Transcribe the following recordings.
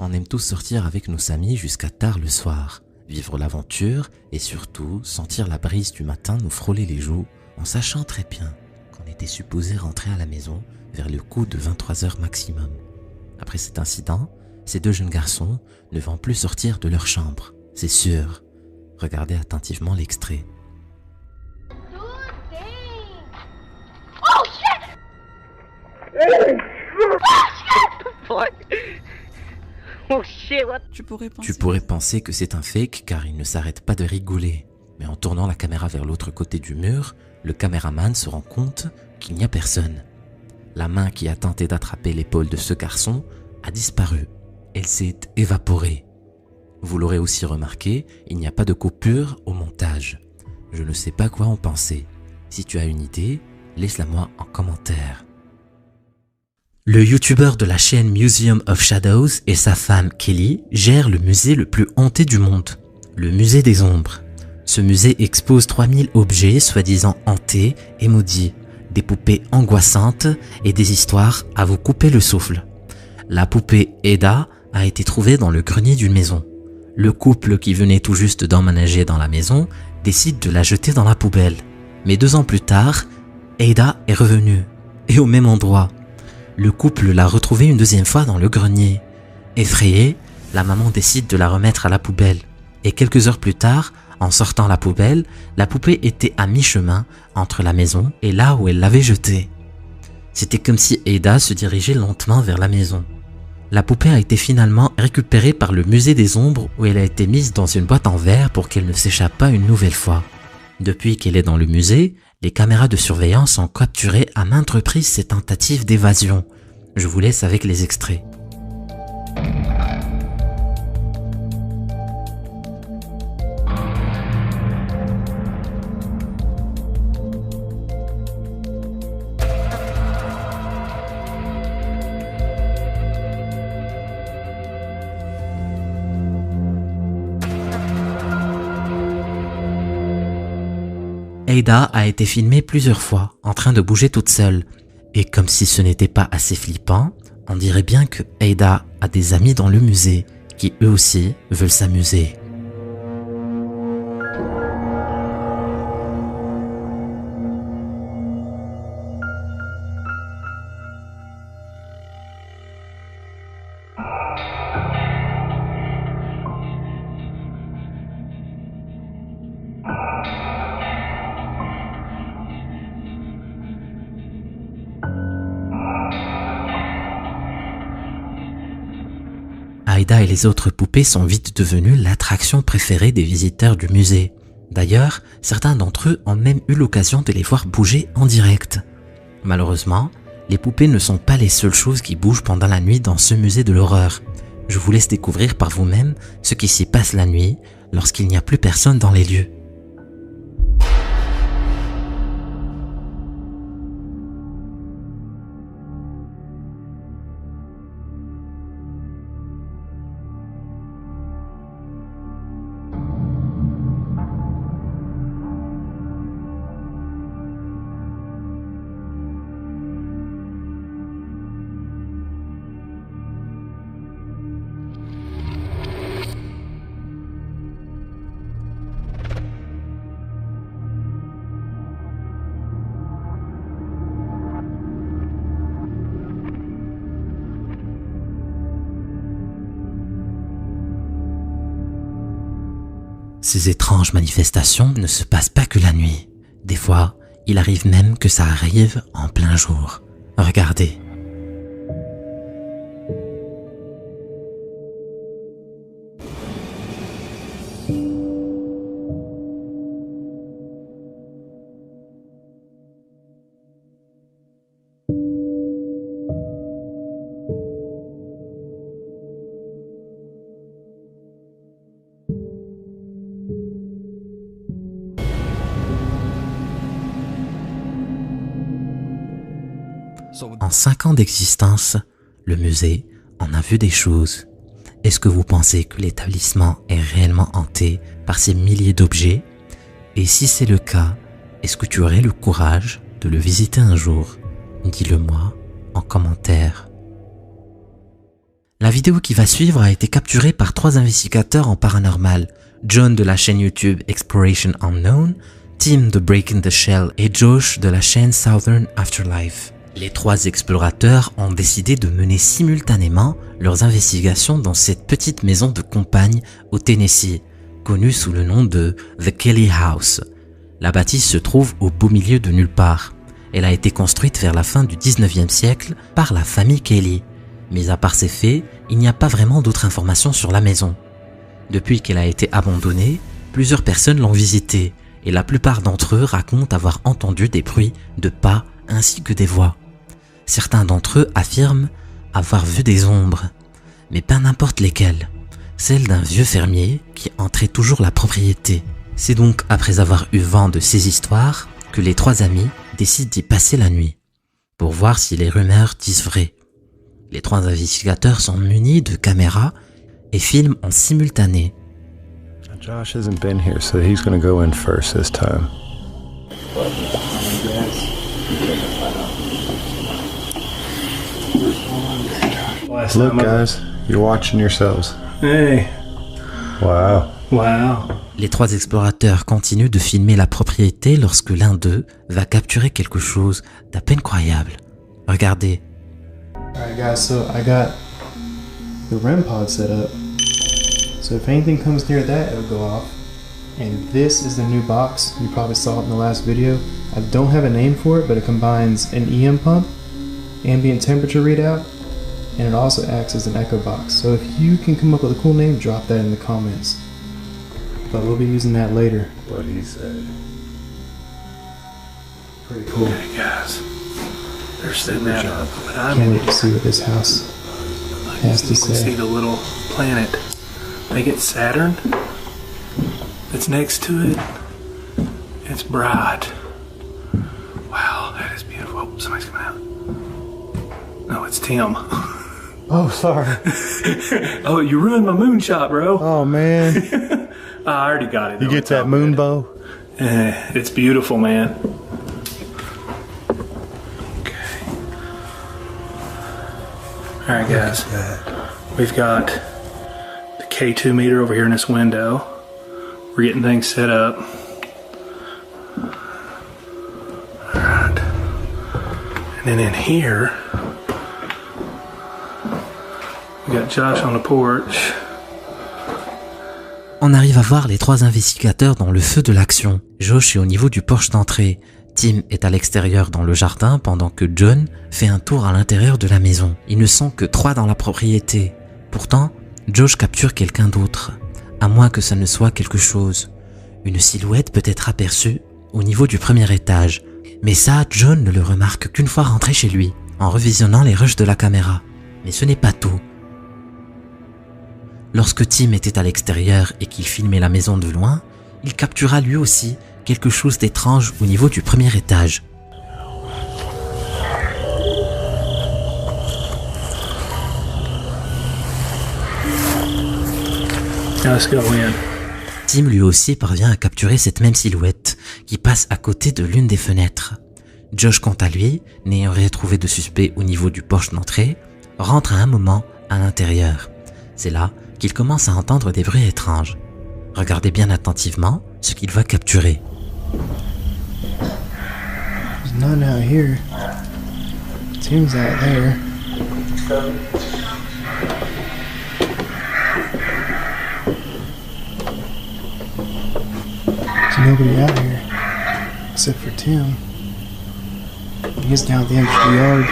On aime tous sortir avec nos amis jusqu'à tard le soir, vivre l'aventure et surtout sentir la brise du matin nous frôler les joues en sachant très bien qu'on était supposé rentrer à la maison vers le coup de 23h maximum. Après cet incident, ces deux jeunes garçons ne vont plus sortir de leur chambre, c'est sûr. Regardez attentivement l'extrait. Oh shit! Oh shit, what? Tu pourrais penser que c'est un fake car il ne s'arrête pas de rigoler. Mais en tournant la caméra vers l'autre côté du mur, le caméraman se rend compte qu'il n'y a personne. La main qui a tenté d'attraper l'épaule de ce garçon a disparu. Elle s'est évaporée. Vous l'aurez aussi remarqué, il n'y a pas de coupure au montage. Je ne sais pas quoi en penser. Si tu as une idée, laisse-la moi en commentaire. Le youtubeur de la chaîne Museum of Shadows et sa femme Kelly gèrent le musée le plus hanté du monde, le musée des ombres. Ce musée expose 3000 objets soi-disant hantés et maudits, des poupées angoissantes et des histoires à vous couper le souffle. La poupée Ada a été trouvée dans le grenier d'une maison. Le couple qui venait tout juste d'emménager dans la maison décide de la jeter dans la poubelle. Mais 2 ans plus tard, Ada est revenue, et au même endroit. Le couple l'a retrouvée une deuxième fois dans le grenier. Effrayée, la maman décide de la remettre à la poubelle. Et quelques heures plus tard, en sortant la poubelle, la poupée était à mi-chemin entre la maison et là où elle l'avait jetée. C'était comme si Ada se dirigeait lentement vers la maison. La poupée a été finalement récupérée par le musée des ombres où elle a été mise dans une boîte en verre pour qu'elle ne s'échappe pas une nouvelle fois. Depuis qu'elle est dans le musée, les caméras de surveillance ont capturé à maintes reprises ses tentatives d'évasion. Je vous laisse avec les extraits. Ada a été filmée plusieurs fois, en train de bouger toute seule. Et comme si ce n'était pas assez flippant, on dirait bien que Ada a des amis dans le musée, qui eux aussi veulent s'amuser. Ada et les autres poupées sont vite devenues l'attraction préférée des visiteurs du musée. D'ailleurs, certains d'entre eux ont même eu l'occasion de les voir bouger en direct. Malheureusement, les poupées ne sont pas les seules choses qui bougent pendant la nuit dans ce musée de l'horreur. Je vous laisse découvrir par vous-même ce qui s'y passe la nuit lorsqu'il n'y a plus personne dans les lieux. Ces étranges manifestations ne se passent pas que la nuit. Des fois, il arrive même que ça arrive en plein jour. Regardez. En 5 ans d'existence, le musée en a vu des choses. Est-ce que vous pensez que l'établissement est réellement hanté par ces milliers d'objets? Et si c'est le cas, est-ce que tu aurais le courage de le visiter un jour? Dis-le moi en commentaire. La vidéo qui va suivre a été capturée par 3 investigateurs en paranormal, John de la chaîne YouTube Exploration Unknown, Tim de Breaking the Shell et Josh de la chaîne Southern Afterlife. Les 3 explorateurs ont décidé de mener simultanément leurs investigations dans cette petite maison de campagne au Tennessee, connue sous le nom de The Kelly House. La bâtisse se trouve au beau milieu de nulle part. Elle a été construite vers la fin du 19e siècle par la famille Kelly. Mais à part ces faits, il n'y a pas vraiment d'autres informations sur la maison. Depuis qu'elle a été abandonnée, plusieurs personnes l'ont visitée et la plupart d'entre eux racontent avoir entendu des bruits de pas ainsi que des voix. Certains d'entre eux affirment avoir vu des ombres, mais pas n'importe lesquelles, celle d'un vieux fermier qui entrait toujours la propriété. C'est donc après avoir eu vent de ces histoires que les 3 amis décident d'y passer la nuit, pour voir si les rumeurs disent vrai. Les 3 investigateurs sont munis de caméras et filment en simultané. Josh hasn't been here, so he's gonna go in first this time. Look, guys, you're watching yourselves. Hey. Wow. Wow. Les 3 explorateurs continuent de filmer la propriété lorsque l'un d'eux va capturer quelque chose d'à peine croyable. Regardez. Alright guys, so I got the REM pod set up. So if anything comes near that, it'll go off. And this is the new box. You probably saw it in the last video. I don't have a name for it, but it combines an EM pump, ambient temperature readout, and it also acts as an echo box. So if you can come up with a cool name, drop that in the comments. But we'll be using that later. What he said. Pretty cool. Hey guys, they're setting that up. But I'm Can't wait to see what this house has to you can see say. the little planet. They get Saturn. That's next to it. It's bright. Wow, that is beautiful. Oh, somebody's coming out. No, it's Tim. Oh, sorry. Oh, you ruined my moonshot, bro. Oh man, I already got it. you get that moon bow? It's beautiful, man. Okay. All right, guys. We've got the K2 meter over here in this window. We're getting things set up. All right. And then in here, we got Josh on the porch. On arrive à voir les 3 investigateurs dans le feu de l'action. Josh est au niveau du porche d'entrée. Tim est à l'extérieur dans le jardin pendant que John fait un tour à l'intérieur de la maison. Ils ne sont que 3 dans la propriété. Pourtant, Josh capture quelqu'un d'autre. À moins que ça ne soit quelque chose. Une silhouette peut être aperçue au niveau du premier étage. Mais ça, John ne le remarque qu'une fois rentré chez lui, en revisionnant les rushs de la caméra. Mais ce n'est pas tout. Lorsque Tim était à l'extérieur et qu'il filmait la maison de loin, il captura lui aussi quelque chose d'étrange au niveau du premier étage. Let's go in. Tim lui aussi parvient à capturer cette même silhouette qui passe à côté de l'une des fenêtres. Josh, quant à lui, n'ayant rien trouvé de suspect au niveau du porche d'entrée, rentre à un moment à l'intérieur. C'est là qu'il commence à entendre des bruits étranges. Regardez bien attentivement ce qu'il va capturer. There's none out here. Tim's out there. There's nobody out here except for Tim. He's down at the end of the yard.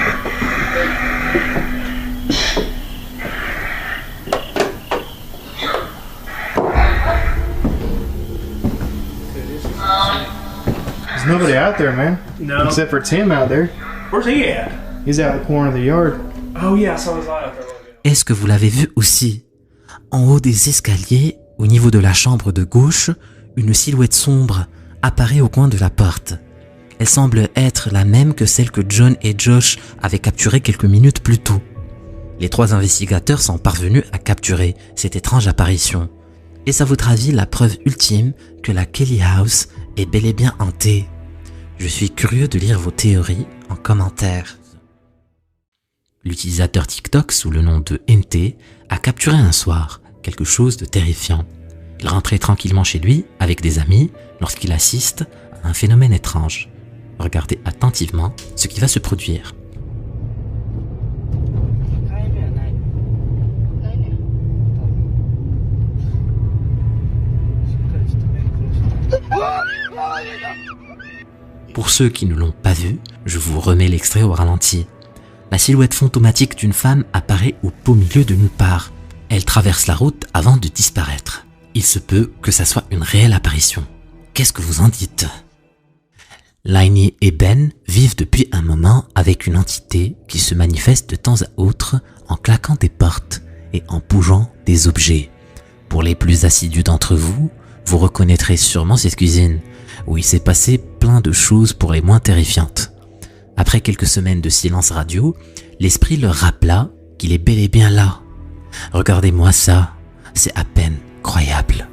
There's nobody out there, man. No. Except for Tim out there. Where's he at? He's out in the corner of the yard. Oh yeah, I saw his eye out there. Est-ce que vous l'avez vu aussi? En haut des escaliers, au niveau de la chambre de gauche, une silhouette sombre apparaît au coin de la porte. Elle semble être la même que celle que John et Josh avaient capturée quelques minutes plus tôt. Les 3 investigateurs sont parvenus à capturer cette étrange apparition. Est-ce à votre avis la preuve ultime que la Kelly House est bel et bien hantée? Je suis curieux de lire vos théories en commentaire. l'utilisateur TikTok sous le nom de NT a capturé un soir quelque chose de terrifiant. Il rentrait tranquillement chez lui avec des amis lorsqu'il assiste à un phénomène étrange. Regardez attentivement ce qui va se produire. Pour ceux qui ne l'ont pas vu, je vous remets l'extrait au ralenti. La silhouette fantomatique d'une femme apparaît au beau milieu de nulle part. Elle traverse la route avant de disparaître. Il se peut que ça soit une réelle apparition. Qu'est-ce que vous en dites ? Lainey et Ben vivent depuis un moment avec une entité qui se manifeste de temps à autre en claquant des portes et en bougeant des objets. Pour les plus assidus d'entre vous, vous reconnaîtrez sûrement cette cuisine, où il s'est passé plein de choses pour les moins terrifiantes. Après quelques semaines de silence radio, l'esprit leur rappela qu'il est bel et bien là. Regardez-moi ça, c'est à peine croyable.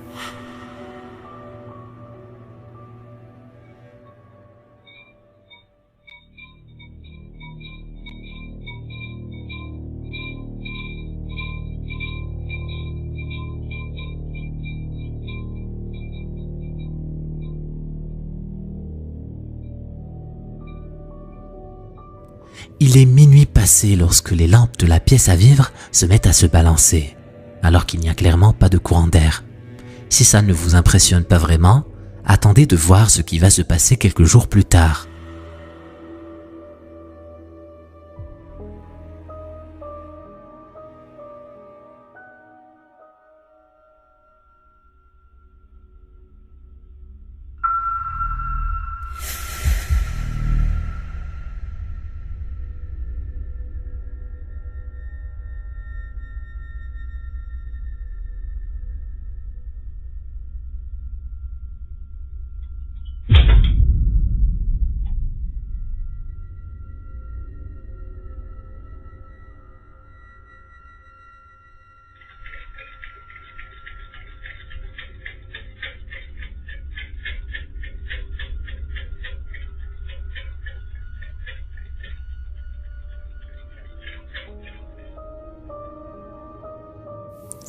Il est minuit passé lorsque les lampes de la pièce à vivre se mettent à se balancer, alors qu'il n'y a clairement pas de courant d'air. Si ça ne vous impressionne pas vraiment, attendez de voir ce qui va se passer quelques jours plus tard.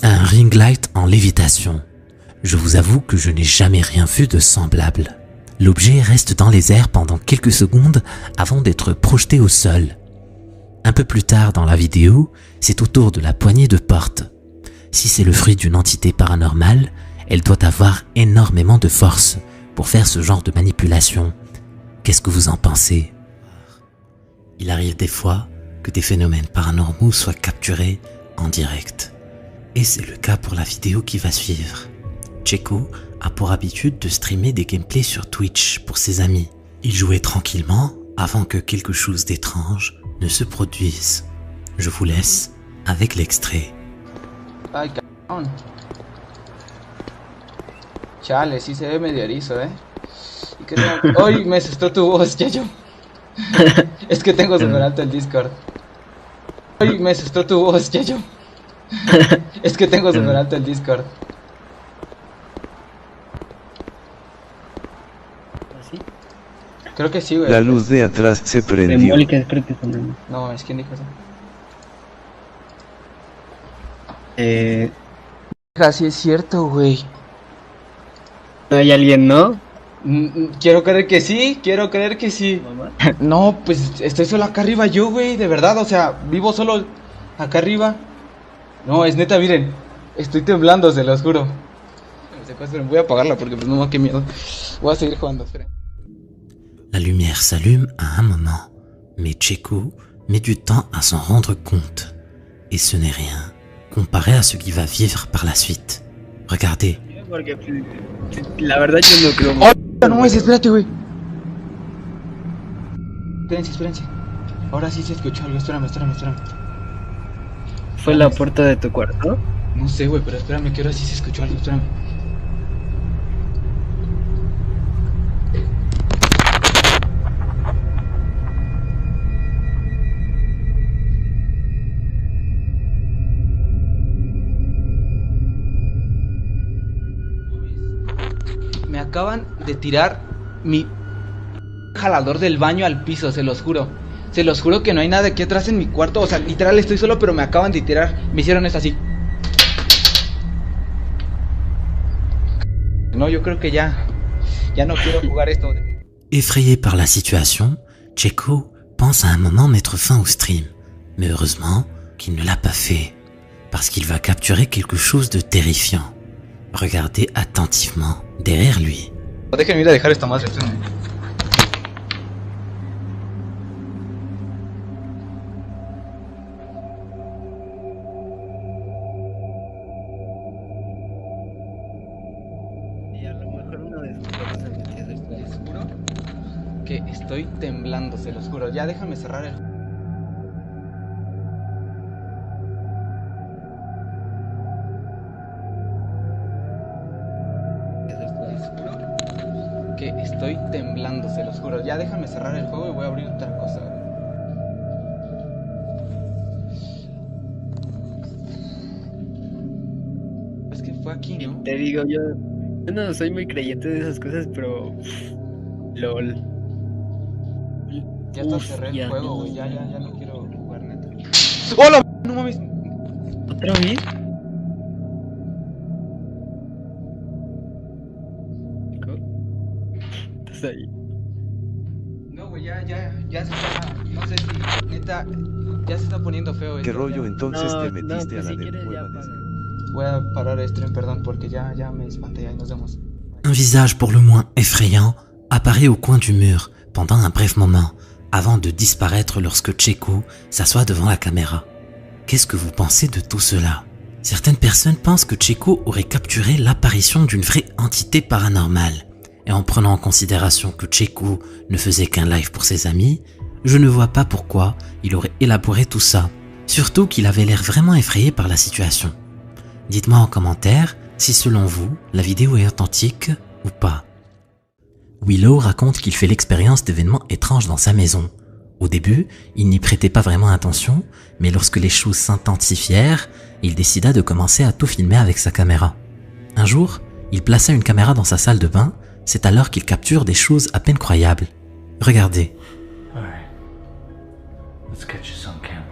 Un ring light en lévitation. Je vous avoue que je n'ai jamais rien vu de semblable. L'objet reste dans les airs pendant quelques secondes avant d'être projeté au sol. Un peu plus tard dans la vidéo, c'est autour de la poignée de porte. Si c'est le fruit d'une entité paranormale, elle doit avoir énormément de force pour faire ce genre de manipulation. Qu'est-ce que vous en pensez ? Il arrive des fois que des phénomènes paranormaux soient capturés en direct. Et c'est le cas pour la vidéo qui va suivre. Checo a pour habitude de streamer des gameplays sur Twitch pour ses amis. Il jouait tranquillement avant que quelque chose d'étrange ne se produise. Je vous laisse avec l'extrait. Ay, cabrón. Chale, sí se ve medio erizo, ¿Y qué tengo? ¡Ay, me asustó tu voz, Yayo! Es que tengo súper alto el Discord. ¡Ay, me asustó tu voz, Yayo! Es que tengo súper alto el Discord. ¿Así? Creo que sí, güey. La luz de atrás se prendió. Simbólicas creo que son. No, es quien dijo eso. Así es cierto, güey. ¿No hay alguien, no? Quiero creer que sí, quiero creer que sí. ¿Mamá? No, pues estoy solo acá arriba yo, güey, de verdad, o sea, vivo solo acá arriba. No, es neta, miren, estoy temblando, se los juro. Esperen, voy a apagarla porque pues no, qué miedo. Voy a seguir jugando, esperen. La lumière s'allume à un moment, mais Checo met du temps à s'en rendre compte. Et ce n'est rien comparé à ce qu'il va vivre par la suite. Regardez. Porque la verdad yo no creo. ¡Oh, no, espérate, güey! Espérense. Ahora sí se escuchó algo, espérame. ¿Fue la puerta de tu cuarto? No sé, güey, pero espérame, que ahora sí se escuchó algo, espérame. Me acaban de tirar mi jalador del baño al piso, se los juro. Se los juro que no hay nada aquí atrás en mi cuarto. O sea, literal estoy solo, pero me acaban de tirar. Me hicieron esto así. No, yo creo que ya no quiero jugar esto. Effrayé par la situation, Checo pense à un moment mettre fin au stream. Mais heureusement qu'il ne l'a pas fait, parce qu'il va capturer quelque chose de terrifiant. Regardez attentivement derrière lui. Déjenme ir a dejar esta madre. Y a lo mejor uno de sus cosas se metió después. Les juro que estoy temblando, se los juro. Ya déjame cerrar el... Que estoy temblando, se los juro. Ya déjame cerrar el juego y voy a abrir otra cosa. Es que fue aquí, ¿no? Te digo, yo no soy muy creyente de esas cosas, pero... LOL. Ya hasta Uf, cerré el ya, juego, no. güey. Ya no quiero jugar, neta. ¡Hola! No mames. ¿Otra vez? ¿Estás ahí? No, güey, ya se está... No sé si, neta, ya se está poniendo feo esto. ¿Qué rollo ya. entonces te metiste pues a la si del quieres ya cueva de... apaga. Voy a parar el stream, perdón, porque ya me espanté. Ahí nos vemos. Un visage pour le moins effrayant apparaît au coin du mur pendant un bref moment, avant de disparaître lorsque Checo s'assoit devant la caméra. Qu'est-ce que vous pensez de tout cela? Certaines personnes pensent que Checo aurait capturé l'apparition d'une vraie entité paranormale. Et en prenant en considération que Checo ne faisait qu'un live pour ses amis, je ne vois pas pourquoi il aurait élaboré tout ça. Surtout qu'il avait l'air vraiment effrayé par la situation. Dites-moi en commentaire si selon vous, la vidéo est authentique ou pas. Willow raconte qu'il fait l'expérience d'événements étranges dans sa maison. Au début, il n'y prêtait pas vraiment attention, mais lorsque les choses s'intensifièrent, il décida de commencer à tout filmer avec sa caméra. Un jour, il plaça une caméra dans sa salle de bain, c'est alors qu'il capture des choses à peine croyables. Regardez. All right. Let's catch this on camera.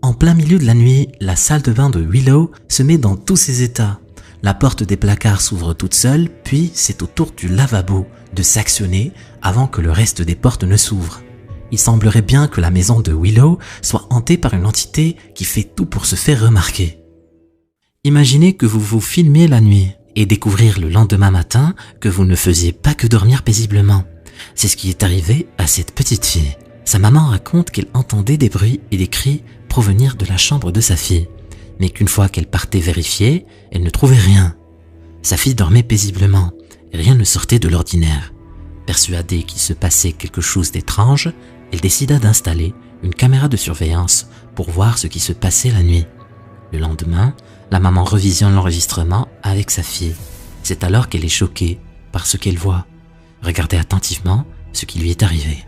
En plein milieu de la nuit, la salle de bain de Willow se met dans tous ses états. La porte des placards s'ouvre toute seule, puis c'est au tour du lavabo de s'actionner avant que le reste des portes ne s'ouvrent. Il semblerait bien que la maison de Willow soit hantée par une entité qui fait tout pour se faire remarquer. Imaginez que vous vous filmiez la nuit et découvrir le lendemain matin que vous ne faisiez pas que dormir paisiblement. C'est ce qui est arrivé à cette petite fille. Sa maman raconte qu'elle entendait des bruits et des cris provenir de la chambre de sa fille, mais qu'une fois qu'elle partait vérifier, elle ne trouvait rien. Sa fille dormait paisiblement, et rien ne sortait de l'ordinaire. Persuadée qu'il se passait quelque chose d'étrange, elle décida d'installer une caméra de surveillance pour voir ce qui se passait la nuit. Le lendemain, la maman revisionne l'enregistrement avec sa fille. C'est alors qu'elle est choquée par ce qu'elle voit. Regardez attentivement ce qui lui est arrivé.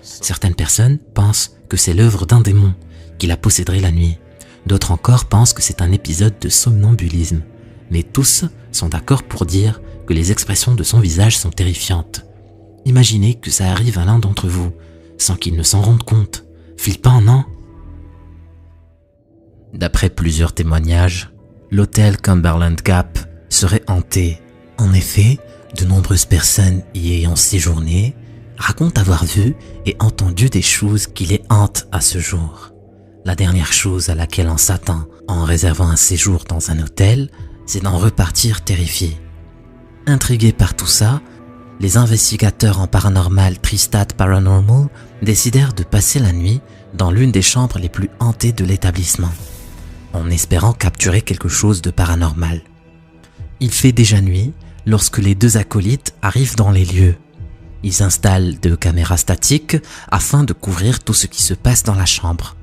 Certaines personnes pensent que c'est l'œuvre d'un démon qui la posséderait la nuit. D'autres encore pensent que c'est un épisode de somnambulisme. Mais tous sont d'accord pour dire que les expressions de son visage sont terrifiantes. Imaginez que ça arrive à l'un d'entre vous, sans qu'il ne s'en rende compte. Flippant, non? D'après plusieurs témoignages, l'hôtel Cumberland Gap serait hanté. En effet, de nombreuses personnes y ayant séjourné racontent avoir vu et entendu des choses qui les hantent à ce jour. La dernière chose à laquelle on s'attend en réservant un séjour dans un hôtel, c'est d'en repartir terrifié. Intrigués par tout ça, les investigateurs en paranormal Tristat Paranormal décidèrent de passer la nuit dans l'une des chambres les plus hantées de l'établissement, en espérant capturer quelque chose de paranormal. Il fait déjà nuit lorsque les deux acolytes arrivent dans les lieux. Ils installent 2 caméras statiques afin de couvrir tout ce qui se passe dans la chambre.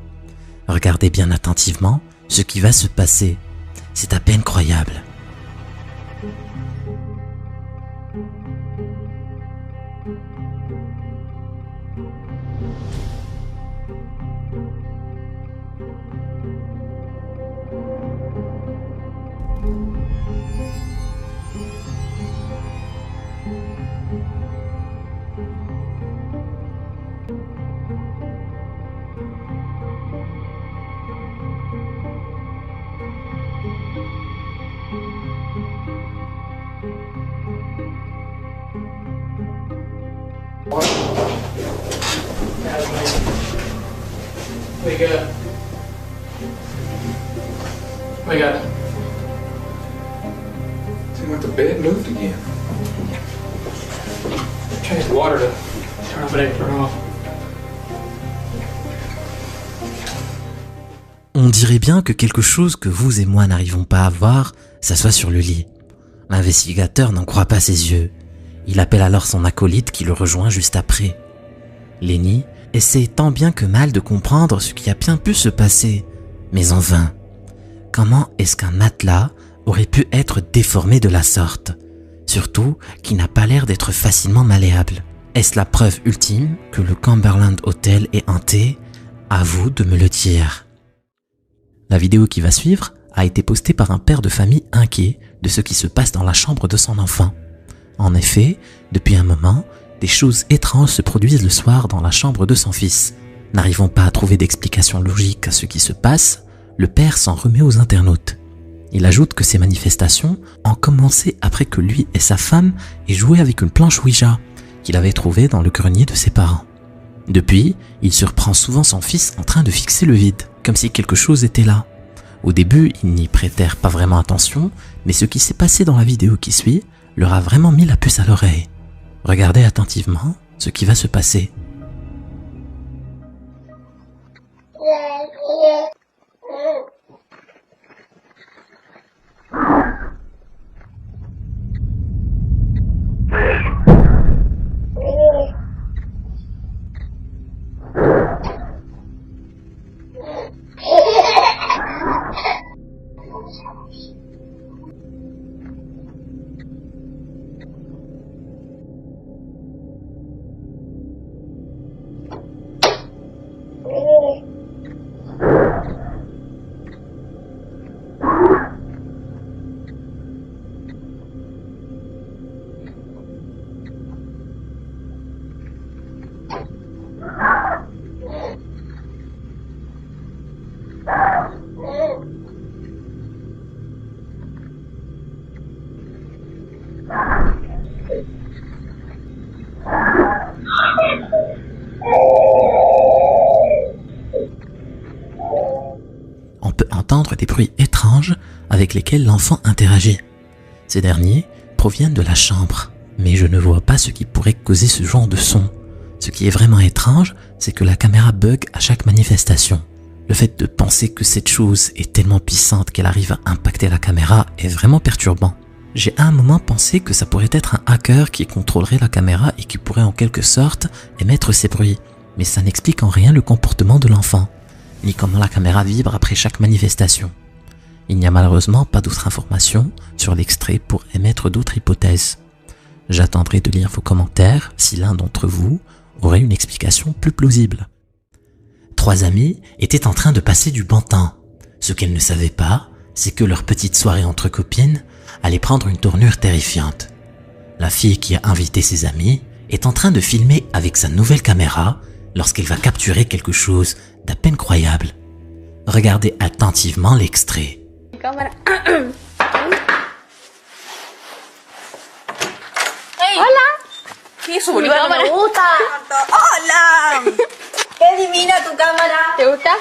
Regardez bien attentivement ce qui va se passer. C'est à peine croyable. Wake up. Wake up. Seems like the bed moved again. Change the water to turn off and turn off. On dirait bien que quelque chose que vous et moi n'arrivons pas à voir s'assoit sur le lit. L'investigateur n'en croit pas ses yeux. Il appelle alors son acolyte qui le rejoint juste après. Lenny essaie tant bien que mal de comprendre ce qui a bien pu se passer, mais en vain. Comment est-ce qu'un matelas aurait pu être déformé de la sorte? Surtout qu'il n'a pas l'air d'être facilement malléable. Est-ce la preuve ultime que le Cumberland Hotel est hanté? À vous de me le dire. La vidéo qui va suivre a été postée par un père de famille inquiet de ce qui se passe dans la chambre de son enfant. En effet, depuis un moment, des choses étranges se produisent le soir dans la chambre de son fils. N'arrivant pas à trouver d'explication logique à ce qui se passe, le père s'en remet aux internautes. Il ajoute que ces manifestations ont commencé après que lui et sa femme aient joué avec une planche Ouija qu'il avait trouvée dans le grenier de ses parents. Depuis, il surprend souvent son fils en train de fixer le vide, comme si quelque chose était là. Au début, ils n'y prêtèrent pas vraiment attention, mais ce qui s'est passé dans la vidéo qui suit leur a vraiment mis la puce à l'oreille. Regardez attentivement ce qui va se passer. On peut entendre des bruits étranges avec lesquels l'enfant interagit. Ces derniers proviennent de la chambre, mais je ne vois pas ce qui pourrait causer ce genre de son. Ce qui est vraiment étrange, c'est que la caméra bug à chaque manifestation. Le fait de penser que cette chose est tellement puissante qu'elle arrive à impacter la caméra est vraiment perturbant. J'ai à un moment pensé que ça pourrait être un hacker qui contrôlerait la caméra et qui pourrait en quelque sorte émettre ces bruits, mais ça n'explique en rien le comportement de l'enfant, ni comment la caméra vibre après chaque manifestation. Il n'y a malheureusement pas d'autres informations sur l'extrait pour émettre d'autres hypothèses. J'attendrai de lire vos commentaires si l'un d'entre vous aurait une explication plus plausible. 3 amies étaient en train de passer du bon temps. Ce qu'elles ne savaient pas, c'est que leur petite soirée entre copines allait prendre une tournure terrifiante. La fille qui a invité ses amis est en train de filmer avec sa nouvelle caméra lorsqu'elle va capturer quelque chose d'à peine croyable. Regardez attentivement l'extrait. eso, boludo? Me gusta. ¡Hola! ¡Qué divina tu cámara! ¿Te gusta?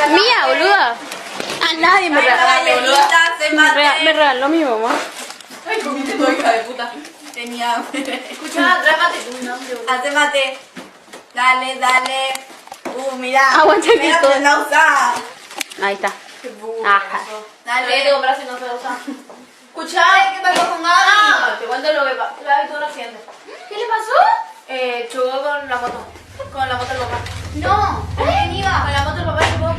Mía, boluda. A nadie me regaló, boluda. Me regaló mi mamá. Ay, comiste tu hija de puta. Tenía hambre. Escuchá, trágate tu nombre, boludo. Hace mate. Dale, dale. Mirá. Aguanta el Mirá, pito. no usás. Ahí está. Ajá. Dale. ¿Qué te compras si no se usa? Escuchá, ¿qué pasó con Gaby? Te cuento lo que pasó. Gaby tuvo un accidente. ¿Qué le pasó? Chocó con la moto. Con la moto del papá. No. ¿Con quién iba? Con la moto del papá chocó.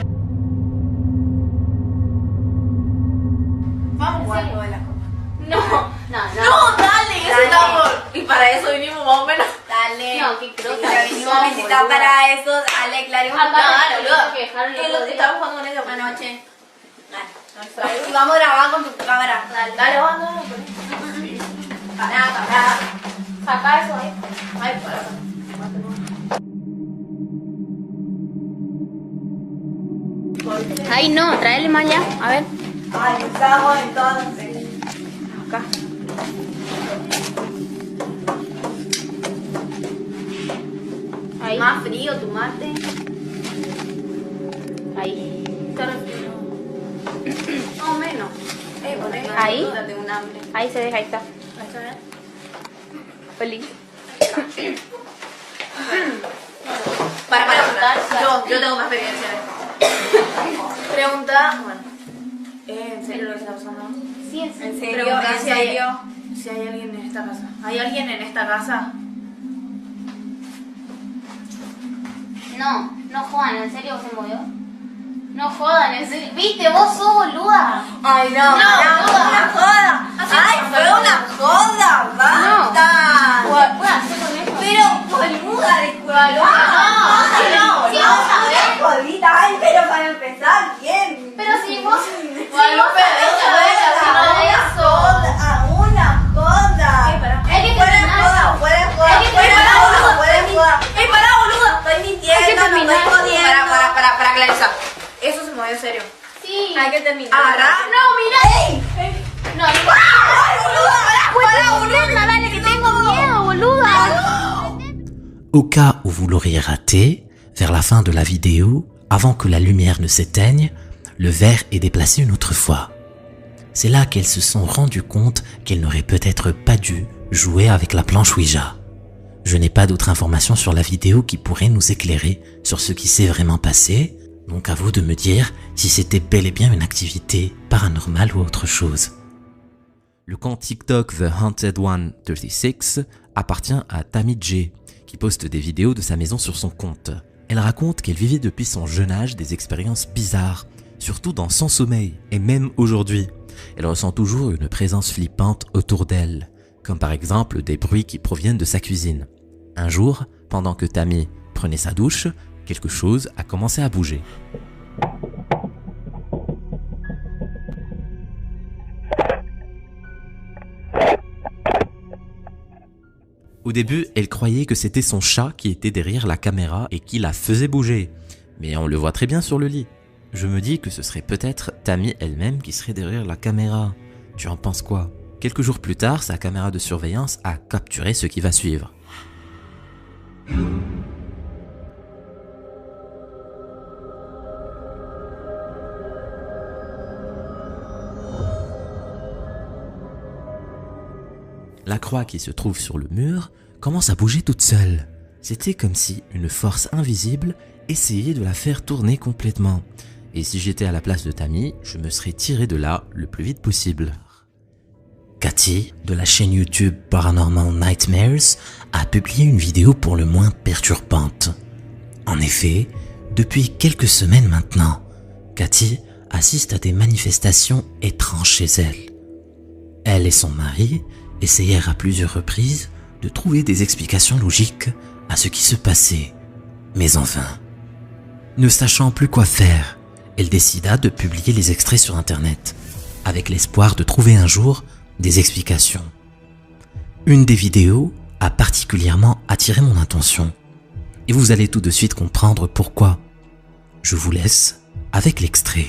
Vamos a jugar juego de las copas. No. No, dale, eso Dale. estamos. Y para eso vinimos más o menos. Dale. No, qué crota. Y vinimos a visitar para eso. Dale, claro. Acá, boludo. que dejaron el Que otro día. estábamos jugando con ella anoche. Dale. Y vamos a grabar con tu cámara. Dale, dale, vamos. Pará. Saca eso ahí. Ay, pará. Ahí no, tráele más allá. A ver. Ay, estamos entonces. Acá. Ahí. Más frío tu mate. Ahí. Está re frío. Más o menos. Poné. Ahí. Tengo un hambre. Ahí se deja, ahí está. Ahí está bien. Feliz. Para. Yo tengo más experiencia. Pregunta. Bueno. ¿En serio lo que está pasando? Sí, en ¿En serio. serio? Si hay alguien en esta casa. ¿Hay alguien en esta casa? No jodan, ¿en serio se movió? No jodan, en serio. ¿Viste? Vos sos boluda. Ay, no. Una joda. Ay, fue una joda. Basta. ¿Puedo hacer con eso? Pero, boluda, disculpa. No. Sí, vos sabés. Jodita. Ay, pero para empezar, bien. Pero si vos... Guadalupe, una joda. Hay que Fuera terminar joda, esto. fuera Hay joda. que Fuera terminar joda, esto. fuera joda. Pará, boluda. Estoy mintiendo, Hay que no estoy terminar. jodiendo. Para clarizar. Eso se movió en serio. Sí. Hay que terminar. No, mira. No, ¡Ay, boluda! boluda, dale, que tengo miedo, boluda. Au cas où vous l'auriez raté, vers la fin de la vidéo, avant que la lumière ne s'éteigne, le verre est déplacé une autre fois. C'est là qu'elles se sont rendues compte qu'elles n'auraient peut-être pas dû jouer avec la planche Ouija. Je n'ai pas d'autres informations sur la vidéo qui pourraient nous éclairer sur ce qui s'est vraiment passé, donc à vous de me dire si c'était bel et bien une activité paranormale ou autre chose. Le compte TikTok The Haunted One 36 appartient à Tammy J, qui poste des vidéos de sa maison sur son compte. Elle raconte qu'elle vivait depuis son jeune âge des expériences bizarres, surtout dans son sommeil, et même aujourd'hui. Elle ressent toujours une présence flippante autour d'elle, comme par exemple des bruits qui proviennent de sa cuisine. Un jour, pendant que Tammy prenait sa douche, quelque chose a commencé à bouger. Au début, elle croyait que c'était son chat qui était derrière la caméra et qui la faisait bouger. Mais on le voit très bien sur le lit. Je me dis que ce serait peut-être Tammy elle-même qui serait derrière la caméra. Tu en penses quoi? Quelques jours plus tard, sa caméra de surveillance a capturé ce qui va suivre. La croix qui se trouve sur le mur commence à bouger toute seule. C'était comme si une force invisible essayait de la faire tourner complètement. Et si j'étais à la place de Tammy, je me serais tiré de là le plus vite possible. Cathy, de la chaîne YouTube Paranormal Nightmares, a publié une vidéo pour le moins perturbante. En effet, depuis quelques semaines maintenant, Cathy assiste à des manifestations étranges chez elle. Elle et son mari essayèrent à plusieurs reprises de trouver des explications logiques à ce qui se passait, mais en vain. Ne sachant plus quoi faire, elle décida de publier les extraits sur Internet, avec l'espoir de trouver un jour des explications. Une des vidéos a particulièrement attiré mon attention, et vous allez tout de suite comprendre pourquoi. Je vous laisse avec l'extrait.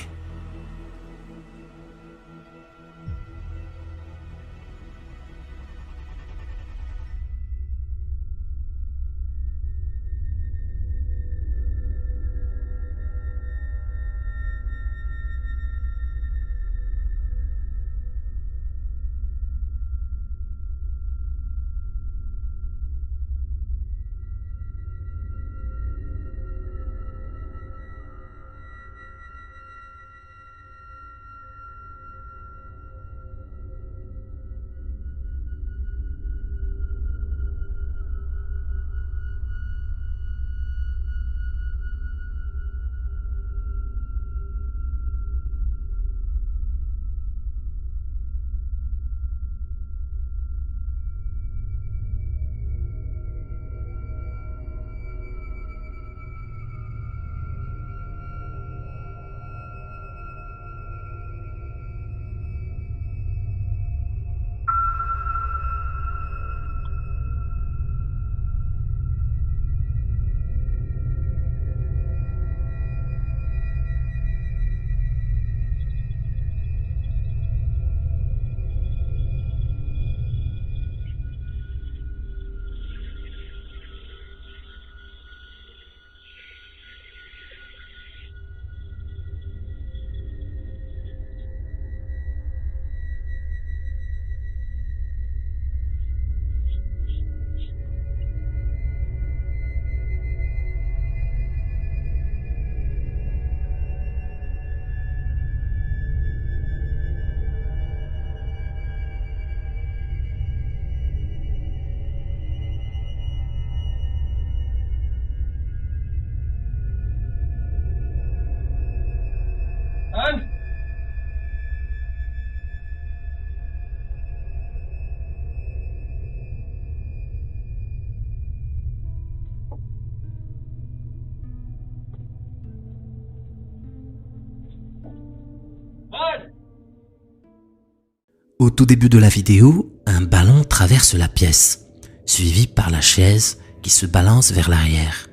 Au tout début de la vidéo, un ballon traverse la pièce, suivi par la chaise qui se balance vers l'arrière.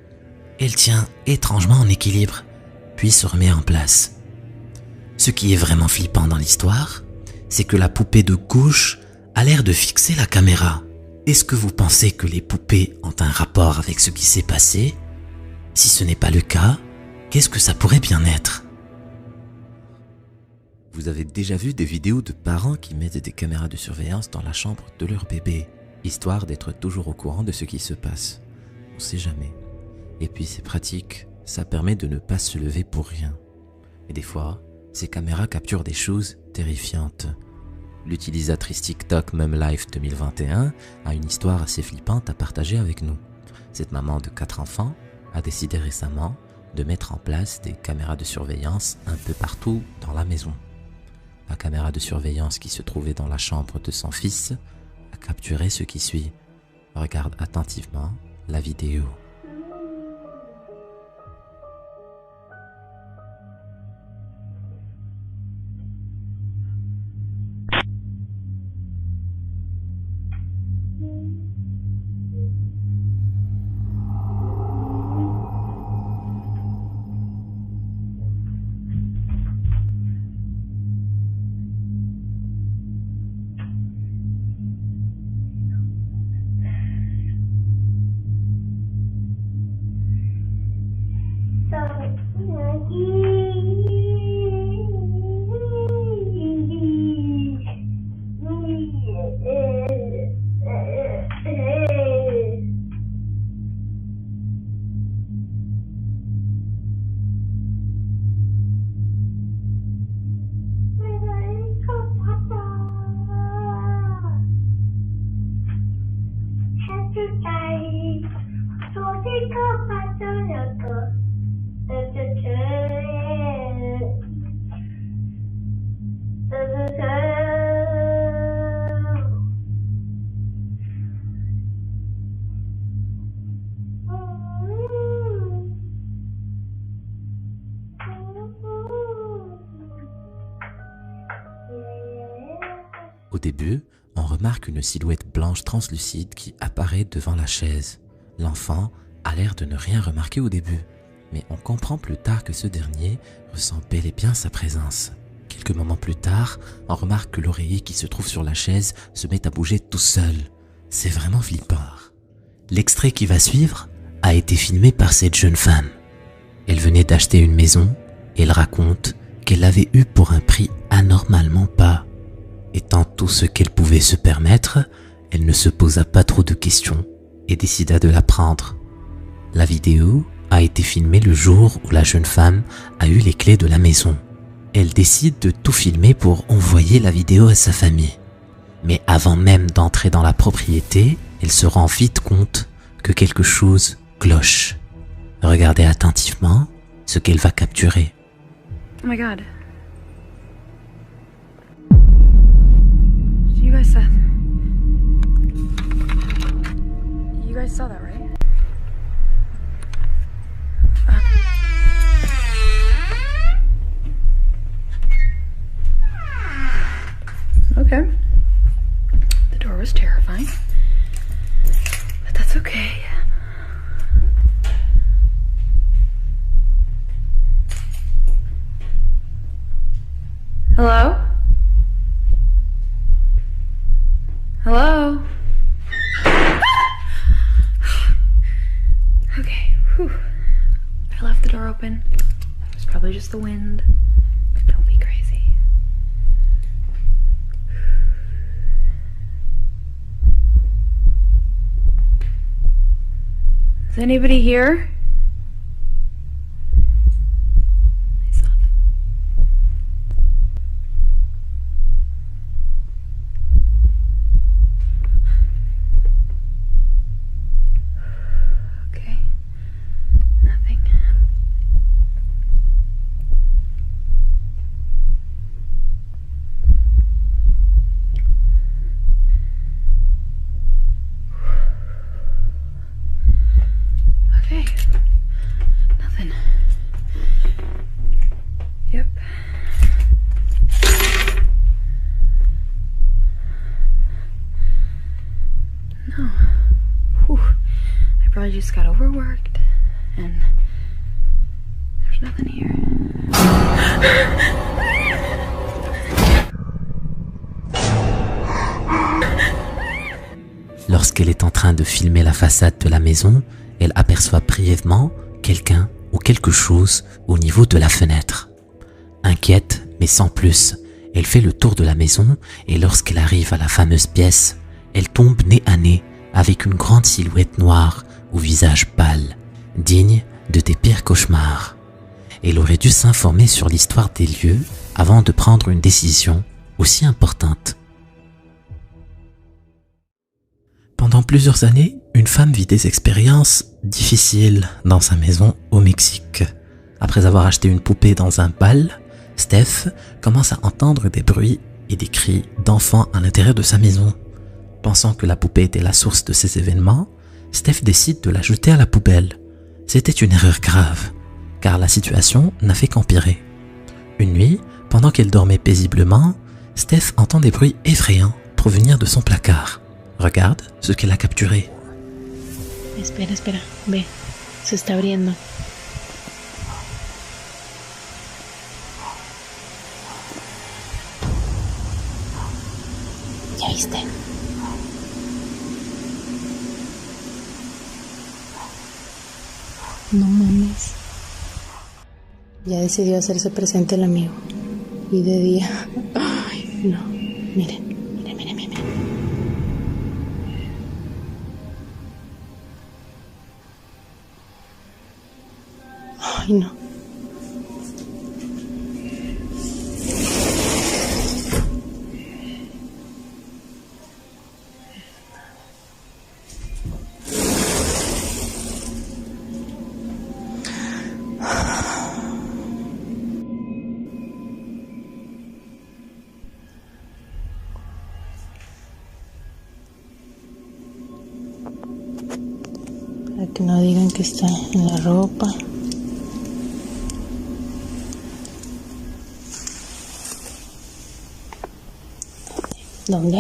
Elle tient étrangement en équilibre, puis se remet en place. Ce qui est vraiment flippant dans l'histoire, c'est que la poupée de gauche a l'air de fixer la caméra. Est-ce que vous pensez que les poupées ont un rapport avec ce qui s'est passé? Si ce n'est pas le cas, qu'est-ce que ça pourrait bien être? Vous avez déjà vu des vidéos de parents qui mettent des caméras de surveillance dans la chambre de leur bébé, histoire d'être toujours au courant de ce qui se passe. On sait jamais. Et puis c'est pratique, ça permet de ne pas se lever pour rien. Et des fois, ces caméras capturent des choses terrifiantes. L'utilisatrice TikTok MumLife 2021 a une histoire assez flippante à partager avec nous. Cette maman de 4 enfants a décidé récemment de mettre en place des caméras de surveillance un peu partout dans la maison. La caméra de surveillance qui se trouvait dans la chambre de son fils a capturé ce qui suit. Regarde attentivement la vidéo. Au début, on remarque une silhouette blanche translucide qui apparaît devant la chaise. L'enfant a l'air de ne rien remarquer au début, mais on comprend plus tard que ce dernier ressent bel et bien sa présence. Quelques moments plus tard, on remarque que l'oreiller qui se trouve sur la chaise se met à bouger tout seul. C'est vraiment flippant. L'extrait qui va suivre a été filmé par cette jeune femme. Elle venait d'acheter une maison et elle raconte qu'elle l'avait eue pour un prix anormalement bas. Étant tout ce qu'elle pouvait se permettre, elle ne se posa pas trop de questions et décida de la prendre. La vidéo a été filmée le jour où la jeune femme a eu les clés de la maison. Elle décide de tout filmer pour envoyer la vidéo à sa famille. Mais avant même d'entrer dans la propriété, elle se rend vite compte que quelque chose cloche. Regardez attentivement ce qu'elle va capturer. Oh my god. You guys saw... You guys saw that, right? Okay. The door was terrifying. But that's okay. Hello? Hello? Okay, whew. I left the door open. It was probably just the wind. Don't be crazy. Is anybody here? just got overworked, and there's nothing here. Lorsqu'elle est en train de filmer la façade de la maison, elle aperçoit brièvement quelqu'un ou quelque chose au niveau de la fenêtre. Inquiète, mais sans plus, elle fait le tour de la maison et lorsqu'elle arrive à la fameuse pièce, elle tombe nez à nez avec une grande silhouette noire au visage pâle, digne de tes pires cauchemars. Elle aurait dû s'informer sur l'histoire des lieux avant de prendre une décision aussi importante. Pendant plusieurs années, une femme vit des expériences difficiles dans sa maison au Mexique. Après avoir acheté une poupée dans un bal, Steph commence à entendre des bruits et des cris d'enfants à l'intérieur de sa maison. Pensant que la poupée était la source de ces événements, Steph décide de la jeter à la poubelle. C'était une erreur grave, car la situation n'a fait qu'empirer. Une nuit, pendant qu'elle dormait paisiblement, Steph entend des bruits effrayants provenir de son placard. Regarde ce qu'elle a capturé. Espera, espera, ve, se está abriendo. ¿Ya viste? No mames. Ya decidió hacerse presente el amigo. Y de día. Ay, no. Miren, miren, miren, miren. Ay, no. Para que no digan que está en la ropa. ¿Dónde?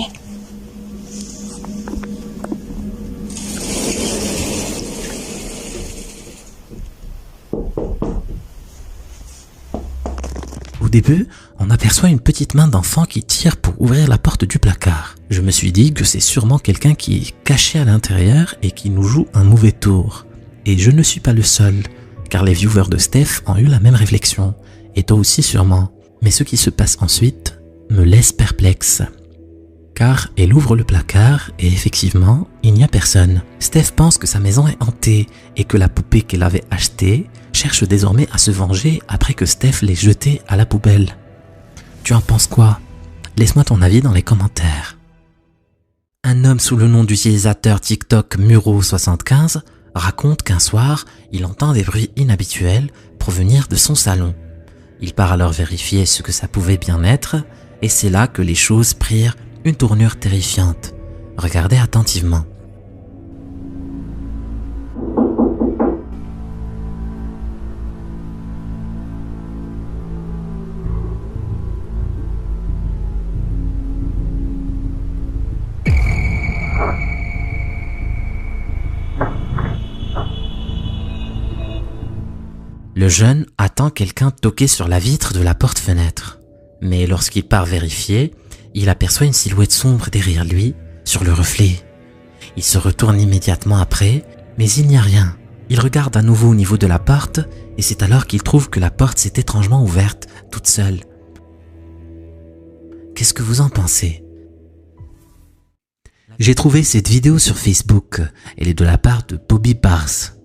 Au début, on aperçoit une petite main d'enfant qui tire pour ouvrir la porte du placard. Je me suis dit que c'est sûrement quelqu'un qui est caché à l'intérieur et qui nous joue un mauvais tour. Et je ne suis pas le seul, car les viewers de Steph ont eu la même réflexion, et toi aussi sûrement. Mais ce qui se passe ensuite me laisse perplexe. Car elle ouvre le placard et effectivement, il n'y a personne. Steph pense que sa maison est hantée et que la poupée qu'elle avait achetée cherche désormais à se venger après que Steph l'ait jetée à la poubelle. Tu en penses quoi? Laisse-moi ton avis dans les commentaires. Un homme sous le nom d'utilisateur TikTok Muro75 raconte qu'un soir, il entend des bruits inhabituels provenir de son salon. Il part alors vérifier ce que ça pouvait bien être et c'est là que les choses prirent une tournure terrifiante. Regardez attentivement. Le jeune attend quelqu'un toquer sur la vitre de la porte-fenêtre. Mais lorsqu'il part vérifier, il aperçoit une silhouette sombre derrière lui, sur le reflet. Il se retourne immédiatement après, mais il n'y a rien. Il regarde à nouveau au niveau de la porte, et c'est alors qu'il trouve que la porte s'est étrangement ouverte, toute seule. Qu'est-ce que vous en pensez? J'ai trouvé cette vidéo sur Facebook. Elle est de la part de Bobby Bars.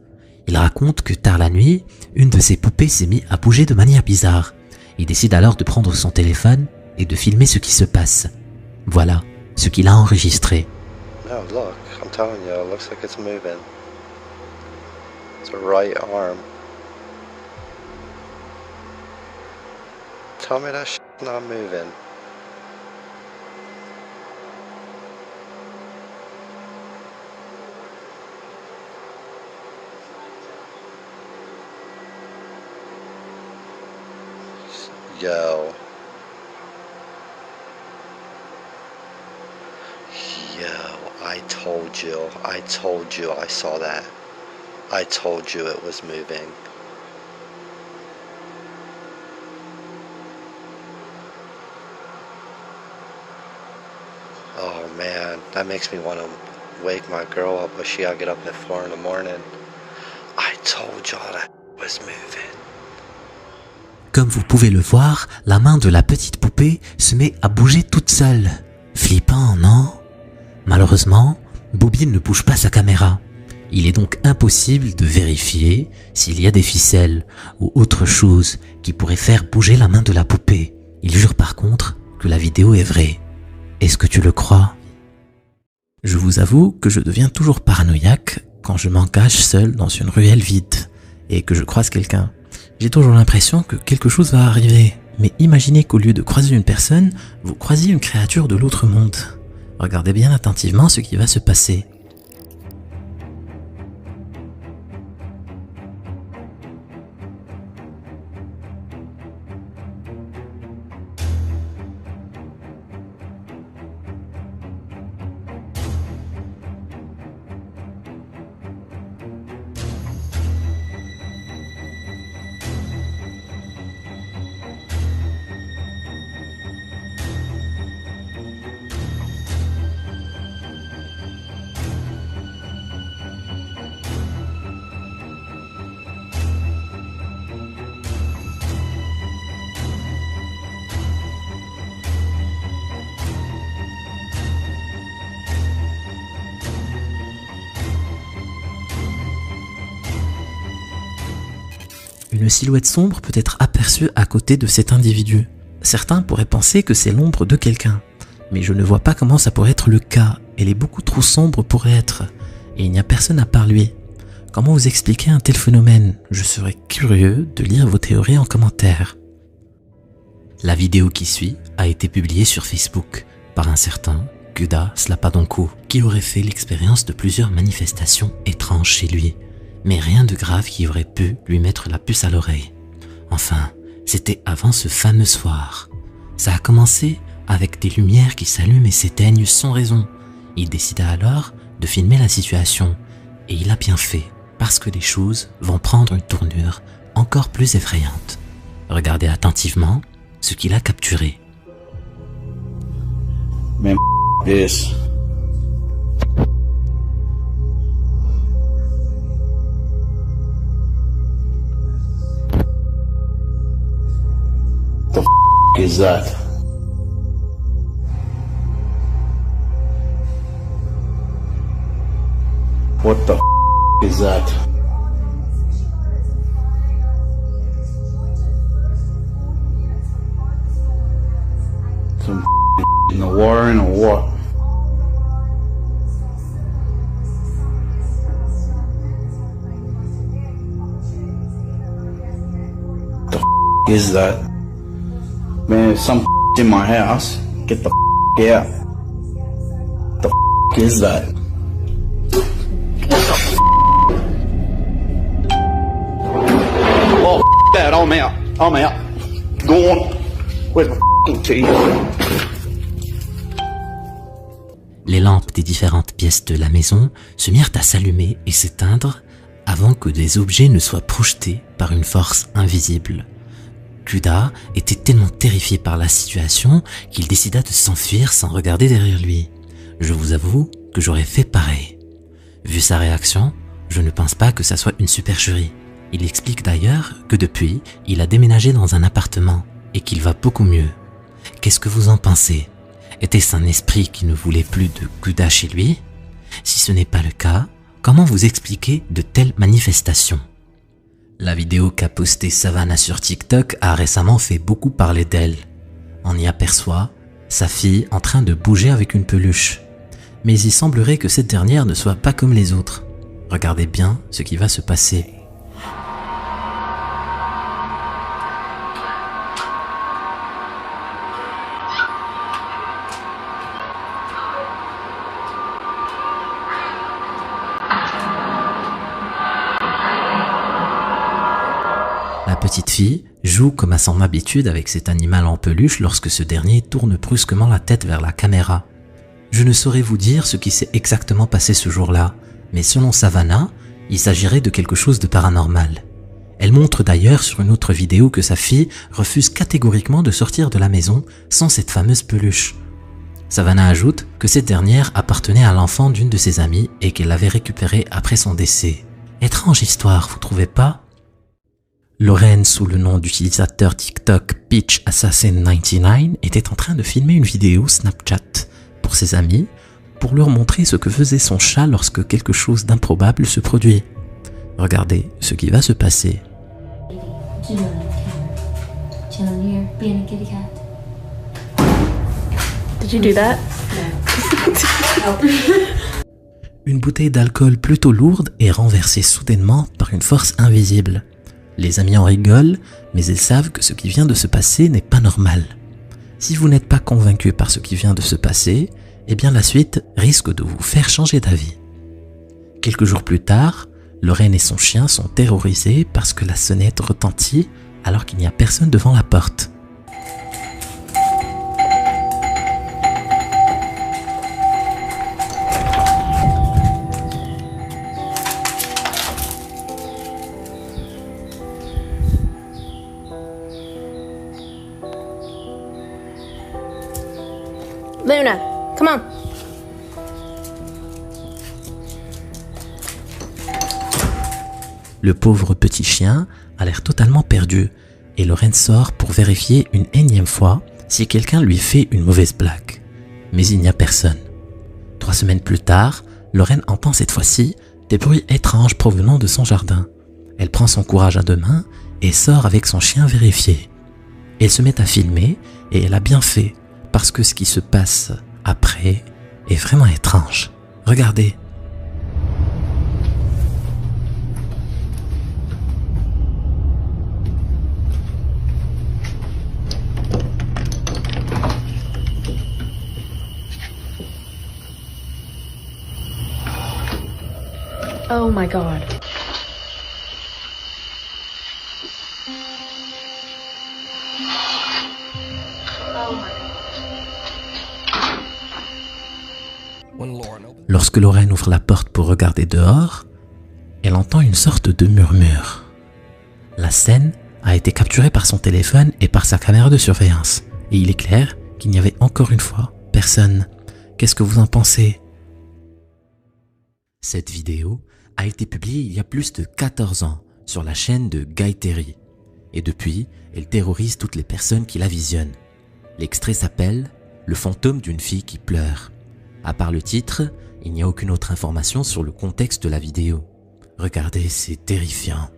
Il raconte que tard la nuit, une de ses poupées s'est mise à bouger de manière bizarre. Il décide alors de prendre son téléphone et de filmer ce qui se passe. Voilà ce qu'il a enregistré. No, look, I'm telling you, it looks like it's moving. It's a right arm. Tell me that shit's not moving. Yo. Yo, I told you I saw that. I told you it was moving. Oh man, that makes me want to wake my girl up, but she gotta get up at 4 in the morning. I told y'all that was moving. Comme vous pouvez le voir, la main de la petite poupée se met à bouger toute seule. Flippant, non? Malheureusement, Bobby ne bouge pas sa caméra. Il est donc impossible de vérifier s'il y a des ficelles ou autre chose qui pourrait faire bouger la main de la poupée. Il jure par contre que la vidéo est vraie. Est-ce que tu le crois? Je vous avoue que je deviens toujours paranoïaque quand je m'engage seul dans une ruelle vide et que je croise quelqu'un. J'ai toujours l'impression que quelque chose va arriver. Mais imaginez qu'au lieu de croiser une personne, vous croisez une créature de l'autre monde. Regardez bien attentivement ce qui va se passer. Une silhouette sombre peut être aperçue à côté de cet individu. Certains pourraient penser que c'est l'ombre de quelqu'un, mais je ne vois pas comment ça pourrait être le cas. Elle est beaucoup trop sombre pour être, et il n'y a personne à part lui. Comment vous expliquer un tel phénomène? Je serais curieux de lire vos théories en commentaire. La vidéo qui suit a été publiée sur Facebook par un certain Kuda Slapadonko, qui aurait fait l'expérience de plusieurs manifestations étranges chez lui. Mais rien de grave qui aurait pu lui mettre la puce à l'oreille. Enfin, c'était avant ce fameux soir. Ça a commencé avec des lumières qui s'allument et s'éteignent sans raison. Il décida alors de filmer la situation. Et il a bien fait, parce que les choses vont prendre une tournure encore plus effrayante. Regardez attentivement ce qu'il a capturé. Man, this. The is that? What the is that? Some in the water or what? The is that? Man, some in my house. Get the out. The is that? Oh, that, I'm out. I'm out. Go on. Where's my tea? Les lampes des différentes pièces de la maison se mirent à s'allumer et s'éteindre avant que des objets ne soient projetés par une force invisible. Kuda était tellement terrifié par la situation qu'il décida de s'enfuir sans regarder derrière lui. Je vous avoue que j'aurais fait pareil. Vu sa réaction, je ne pense pas que ça soit une supercherie. Il explique d'ailleurs que depuis, il a déménagé dans un appartement et qu'il va beaucoup mieux. Qu'est-ce que vous en pensez? Était-ce un esprit qui ne voulait plus de Kuda chez lui? Si ce n'est pas le cas, comment vous expliquez de telles manifestations? La vidéo qu'a postée Savannah sur TikTok a récemment fait beaucoup parler d'elle. On y aperçoit sa fille en train de bouger avec une peluche. Mais il semblerait que cette dernière ne soit pas comme les autres. Regardez bien ce qui va se passer. La petite fille joue comme à son habitude avec cet animal en peluche lorsque ce dernier tourne brusquement la tête vers la caméra. Je ne saurais vous dire ce qui s'est exactement passé ce jour-là, mais selon Savannah, Il s'agirait de quelque chose de paranormal. Elle montre d'ailleurs sur une autre vidéo que sa fille refuse catégoriquement de sortir de la maison sans cette fameuse peluche. Savannah ajoute que cette dernière appartenait à l'enfant d'une de ses amies et qu'elle l'avait récupérée après son décès. Étrange histoire, vous trouvez pas? Lorraine, sous le nom d'utilisateur TikTok Peach Assassin 99, était en train de filmer une vidéo Snapchat pour ses amis pour leur montrer ce que faisait son chat lorsque quelque chose d'improbable se produit. Regardez ce qui va se passer. Did you do that? Une bouteille d'alcool plutôt lourde est renversée soudainement par une force invisible. Les amis en rigolent, mais ils savent que ce qui vient de se passer n'est pas normal. Si vous n'êtes pas convaincu par ce qui vient de se passer, eh bien la suite risque de vous faire changer d'avis. Quelques jours plus tard, Lorraine et son chien sont terrorisés parce que la sonnette retentit alors qu'il n'y a personne devant la porte. Luna, come on. Le pauvre petit chien a l'air totalement perdu et Lorraine sort pour vérifier une énième fois si quelqu'un lui fait une mauvaise blague. Mais il n'y a personne. 3 semaines plus tard, Lorraine entend cette fois-ci des bruits étranges provenant de son jardin. Elle prend son courage à 2 mains et sort avec son chien vérifier. Elle se met à filmer et elle a bien fait parce que ce qui se passe après est vraiment étrange. Regardez. Oh my god. Lorsque Lorraine ouvre la porte pour regarder dehors, elle entend une sorte de murmure. La scène a été capturée par son téléphone et par sa caméra de surveillance. Et il est clair qu'il n'y avait encore une fois personne. Qu'est-ce que vous en pensez? Cette vidéo a été publiée il y a plus de 14 ans sur la chaîne de Guy Terry. Et depuis, elle terrorise toutes les personnes qui la visionnent. L'extrait s'appelle « Le fantôme d'une fille qui pleure ». À part le titre, il n'y a aucune autre information sur le contexte de la vidéo. Regardez, c'est terrifiant.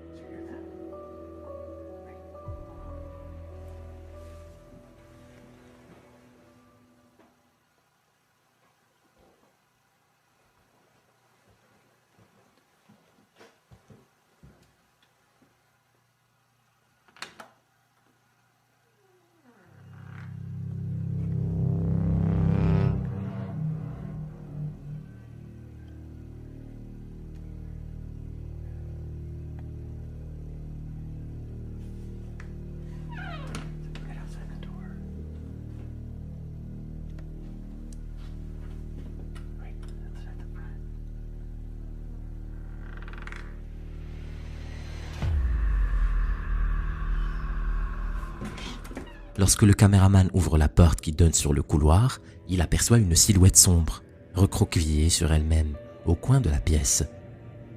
Lorsque le caméraman ouvre la porte qui donne sur le couloir, il aperçoit une silhouette sombre, recroquevillée sur elle-même, au coin de la pièce.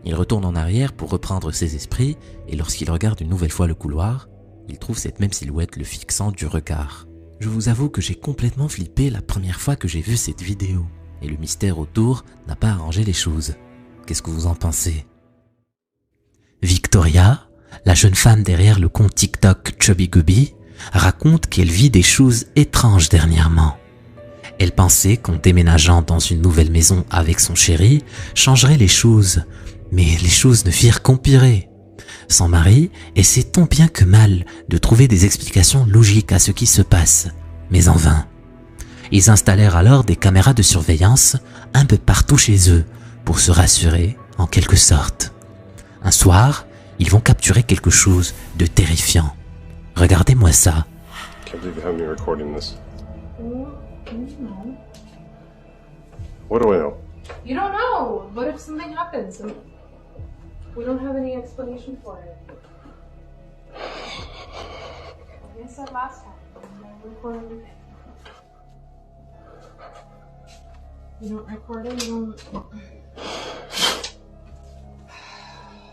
Il retourne en arrière pour reprendre ses esprits et lorsqu'il regarde une nouvelle fois le couloir, il trouve cette même silhouette le fixant du regard. Je vous avoue que j'ai complètement flippé la première fois que j'ai vu cette vidéo et le mystère autour n'a pas arrangé les choses. Qu'est-ce que vous en pensez? Victoria, la jeune femme derrière le compte TikTok Chubby Gubby, raconte qu'elle vit des choses étranges dernièrement. Elle pensait qu'en déménageant dans une nouvelle maison avec son chéri, changerait les choses, mais les choses ne firent qu'empirer. Son mari essaie tant bien que mal de trouver des explications logiques à ce qui se passe, mais en vain. Ils installèrent alors des caméras de surveillance un peu partout chez eux pour se rassurer en quelque sorte. Un soir, ils vont capturer quelque chose de terrifiant. Regardez-moi ça. Can't believe you have me recording this. What do I know? You don't know. What if something happens? We don't have any explanation for it. Like I said last time, I record everything. You don't record it, you don't...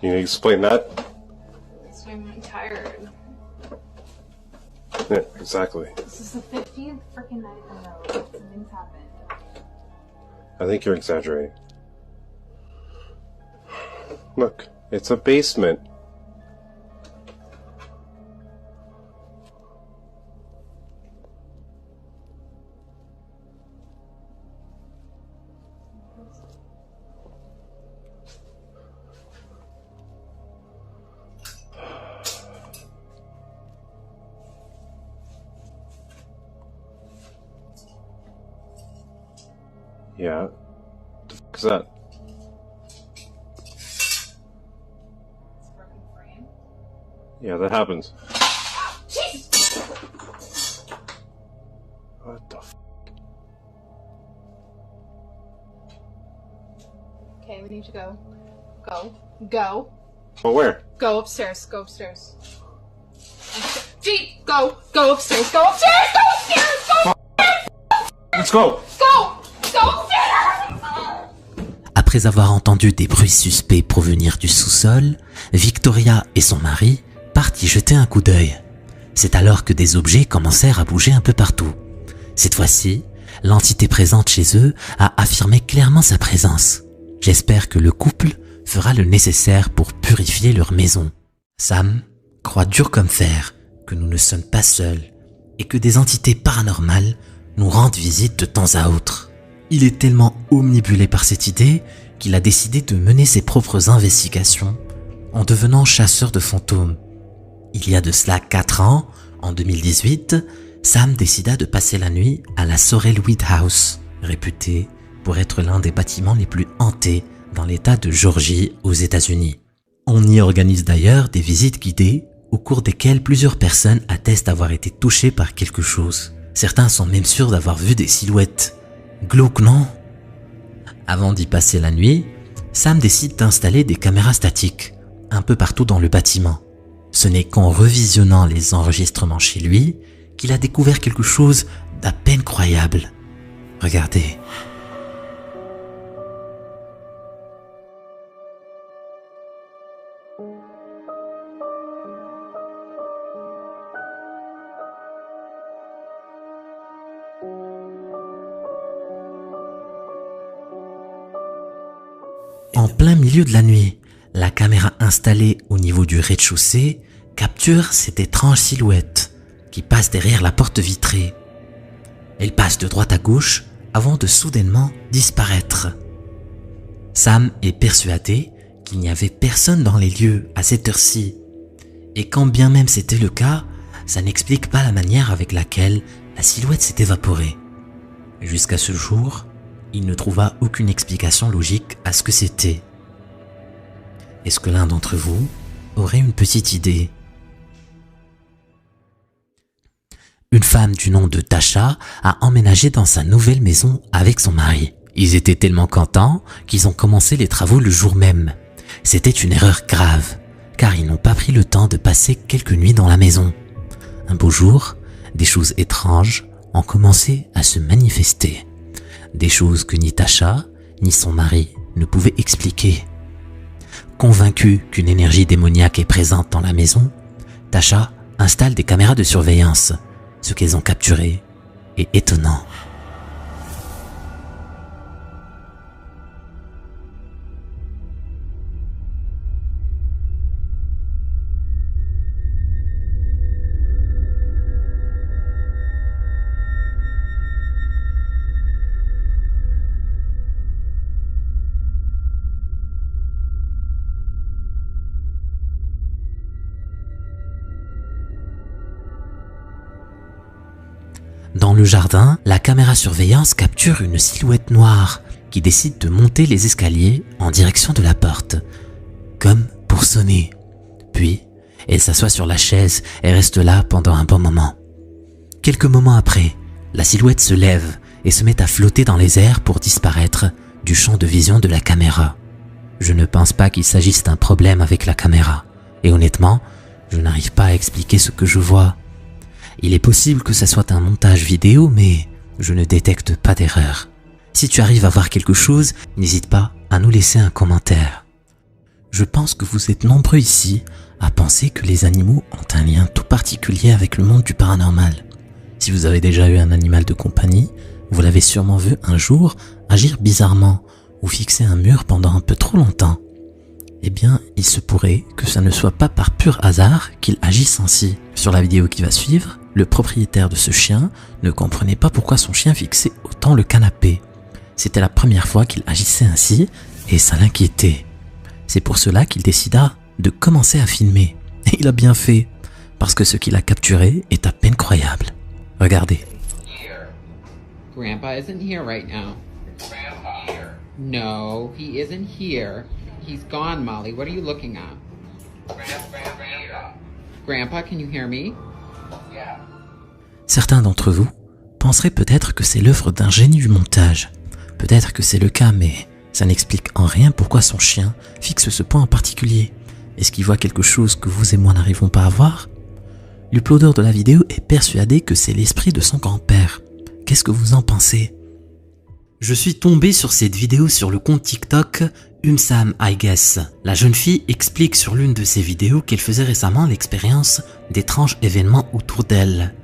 You need to explain that? That's why I'm really tired. Yeah, exactly. This is the 15th freaking night in a row. Something's happened. I think you're exaggerating. Look, it's a basement. Yeah. What the fuck is that? Yeah, that happens. What the f? Okay, we need to go. Go. Oh, where? Go upstairs. Go upstairs. Gee, go upstairs. Go upstairs. Go upstairs. Go upstairs. Let's go. Go upstairs. Après avoir entendu des bruits suspects provenir du sous-sol, Victoria et son mari partent y jeter un coup d'œil. C'est alors que des objets commencèrent à bouger un peu partout. Cette fois-ci, l'entité présente chez eux a affirmé clairement sa présence. J'espère que le couple fera le nécessaire pour purifier leur maison. Sam croit dur comme fer que nous ne sommes pas seuls et que des entités paranormales nous rendent visite de temps à autre. Il est tellement omnibulé par cette idée qu'il a décidé de mener ses propres investigations en devenant chasseur de fantômes. Il y a de cela 4 ans, en 2018, Sam décida de passer la nuit à la Sorrel-Weed House, réputée pour être l'un des bâtiments les plus hantés dans l'état de Georgie aux États-Unis. On y organise d'ailleurs des visites guidées au cours desquelles plusieurs personnes attestent avoir été touchées par quelque chose. Certains sont même sûrs d'avoir vu des silhouettes. Glauque, non? Avant d'y passer la nuit, Sam décide d'installer des caméras statiques un peu partout dans le bâtiment. Ce n'est qu'en revisionnant les enregistrements chez lui qu'il a découvert quelque chose d'à peine croyable. Regardez. En plein milieu de la nuit, la caméra installée au niveau du rez-de-chaussée capture cette étrange silhouette qui passe derrière la porte vitrée. Elle passe de droite à gauche avant de soudainement disparaître. Sam est persuadé qu'il n'y avait personne dans les lieux à cette heure-ci. Et quand bien même c'était le cas, ça n'explique pas la manière avec laquelle la silhouette s'est évaporée. Jusqu'à ce jour, il ne trouva aucune explication logique à ce que c'était. Est-ce que l'un d'entre vous aurait une petite idée? Une femme du nom de Tasha a emménagé dans sa nouvelle maison avec son mari. Ils étaient tellement contents qu'ils ont commencé les travaux le jour même. C'était une erreur grave, car ils n'ont pas pris le temps de passer quelques nuits dans la maison. Un beau jour, des choses étranges ont commencé à se manifester. Des choses que ni Tasha, ni son mari ne pouvaient expliquer. Convaincue qu'une énergie démoniaque est présente dans la maison, Tasha installe des caméras de surveillance. Ce qu'elles ont capturé est étonnant. Dans le jardin, la caméra surveillance capture une silhouette noire qui décide de monter les escaliers en direction de la porte, comme pour sonner. Puis, elle s'assoit sur la chaise et reste là pendant un bon moment. Quelques moments après, la silhouette se lève et se met à flotter dans les airs pour disparaître du champ de vision de la caméra. Je ne pense pas qu'il s'agisse d'un problème avec la caméra. Et honnêtement, je n'arrive pas à expliquer ce que je vois. Il est possible que ça soit un montage vidéo, mais je ne détecte pas d'erreur. Si tu arrives à voir quelque chose, n'hésite pas à nous laisser un commentaire. Je pense que vous êtes nombreux ici à penser que les animaux ont un lien tout particulier avec le monde du paranormal. Si vous avez déjà eu un animal de compagnie, vous l'avez sûrement vu un jour agir bizarrement ou fixer un mur pendant un peu trop longtemps. Eh bien, il se pourrait que ça ne soit pas par pur hasard qu'il agisse ainsi. Sur la vidéo qui va suivre, le propriétaire de ce chien ne comprenait pas pourquoi son chien fixait autant le canapé. C'était la première fois qu'il agissait ainsi et ça l'inquiétait. C'est pour cela qu'il décida de commencer à filmer. Et il a bien fait, parce que ce qu'il a capturé est à peine croyable. Regardez. Grandpa isn't here right now. No, he isn't here. He's gone, Molly. What are you looking at? Grandpa, can you hear me? Certains d'entre vous penseraient peut-être que c'est l'œuvre d'un génie du montage. Peut-être que c'est le cas, mais ça n'explique en rien pourquoi son chien fixe ce point en particulier. Est-ce qu'il voit quelque chose que vous et moi n'arrivons pas à voir? L'uploader de la vidéo est persuadé que c'est l'esprit de son grand-père. Qu'est-ce que vous en pensez? Je suis tombé sur cette vidéo sur le compte TikTok Umsam I Guess. La jeune fille explique sur l'une de ses vidéos qu'elle faisait récemment l'expérience d'étranges événements autour d'elle.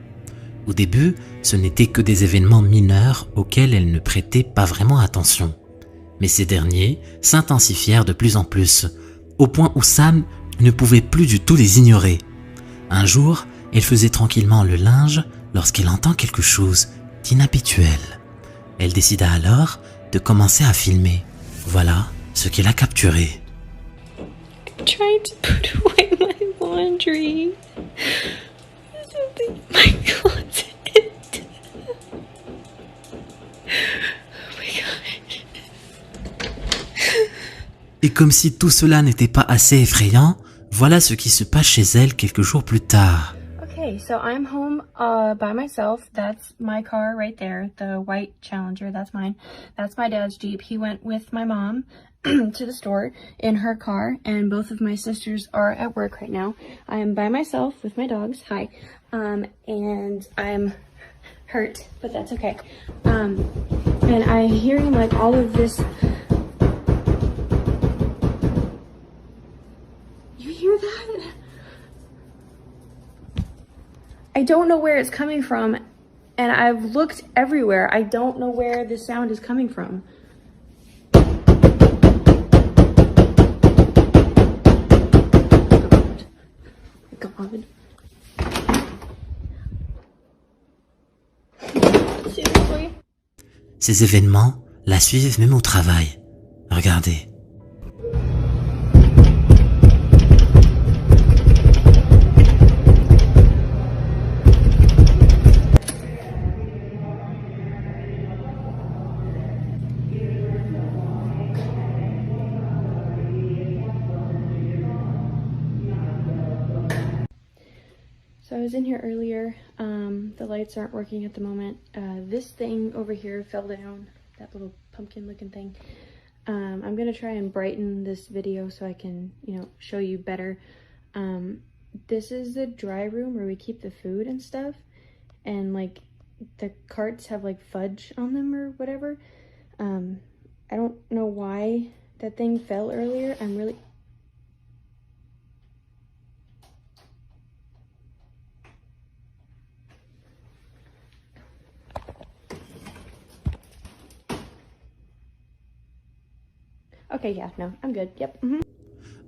Au début, ce n'étaient que des événements mineurs auxquels elle ne prêtait pas vraiment attention. Mais ces derniers s'intensifièrent de plus en plus, au point où Sam ne pouvait plus du tout les ignorer. Un jour, elle faisait tranquillement le linge lorsqu'elle entend quelque chose d'inhabituel. Elle décida alors de commencer à filmer. Voilà ce qu'elle a capturé. I'm trying to put away my laundry. There's something in my closet. Oh my God. Et comme si tout cela n'était pas assez effrayant, voilà ce qui se passe chez elle quelques jours plus tard. Okay, so I'm home by myself. That's my car right there, the white Challenger, that's mine. That's my dad's Jeep. He went with my mom to the store in her car, and both of my sisters are at work right now. I am by myself with my dogs, hi, and I'm hurt, but that's okay. And I'm hearing like all of this. You hear that? I don't know where it's coming from, and I've looked everywhere. I don't know where the sound is coming from. God. Seriously? Ces événements la suivent même au travail. Regardez. So I was in here earlier. The lights aren't working at the moment. This thing over here fell down, that little pumpkin looking thing. I'm gonna try and brighten this video so I can, show you better. This is the dry room where we keep the food and stuff, and like the carts have like fudge on them or whatever. I don't know why that thing fell earlier. I'm really... Okay, yeah, no, I'm good. Yep.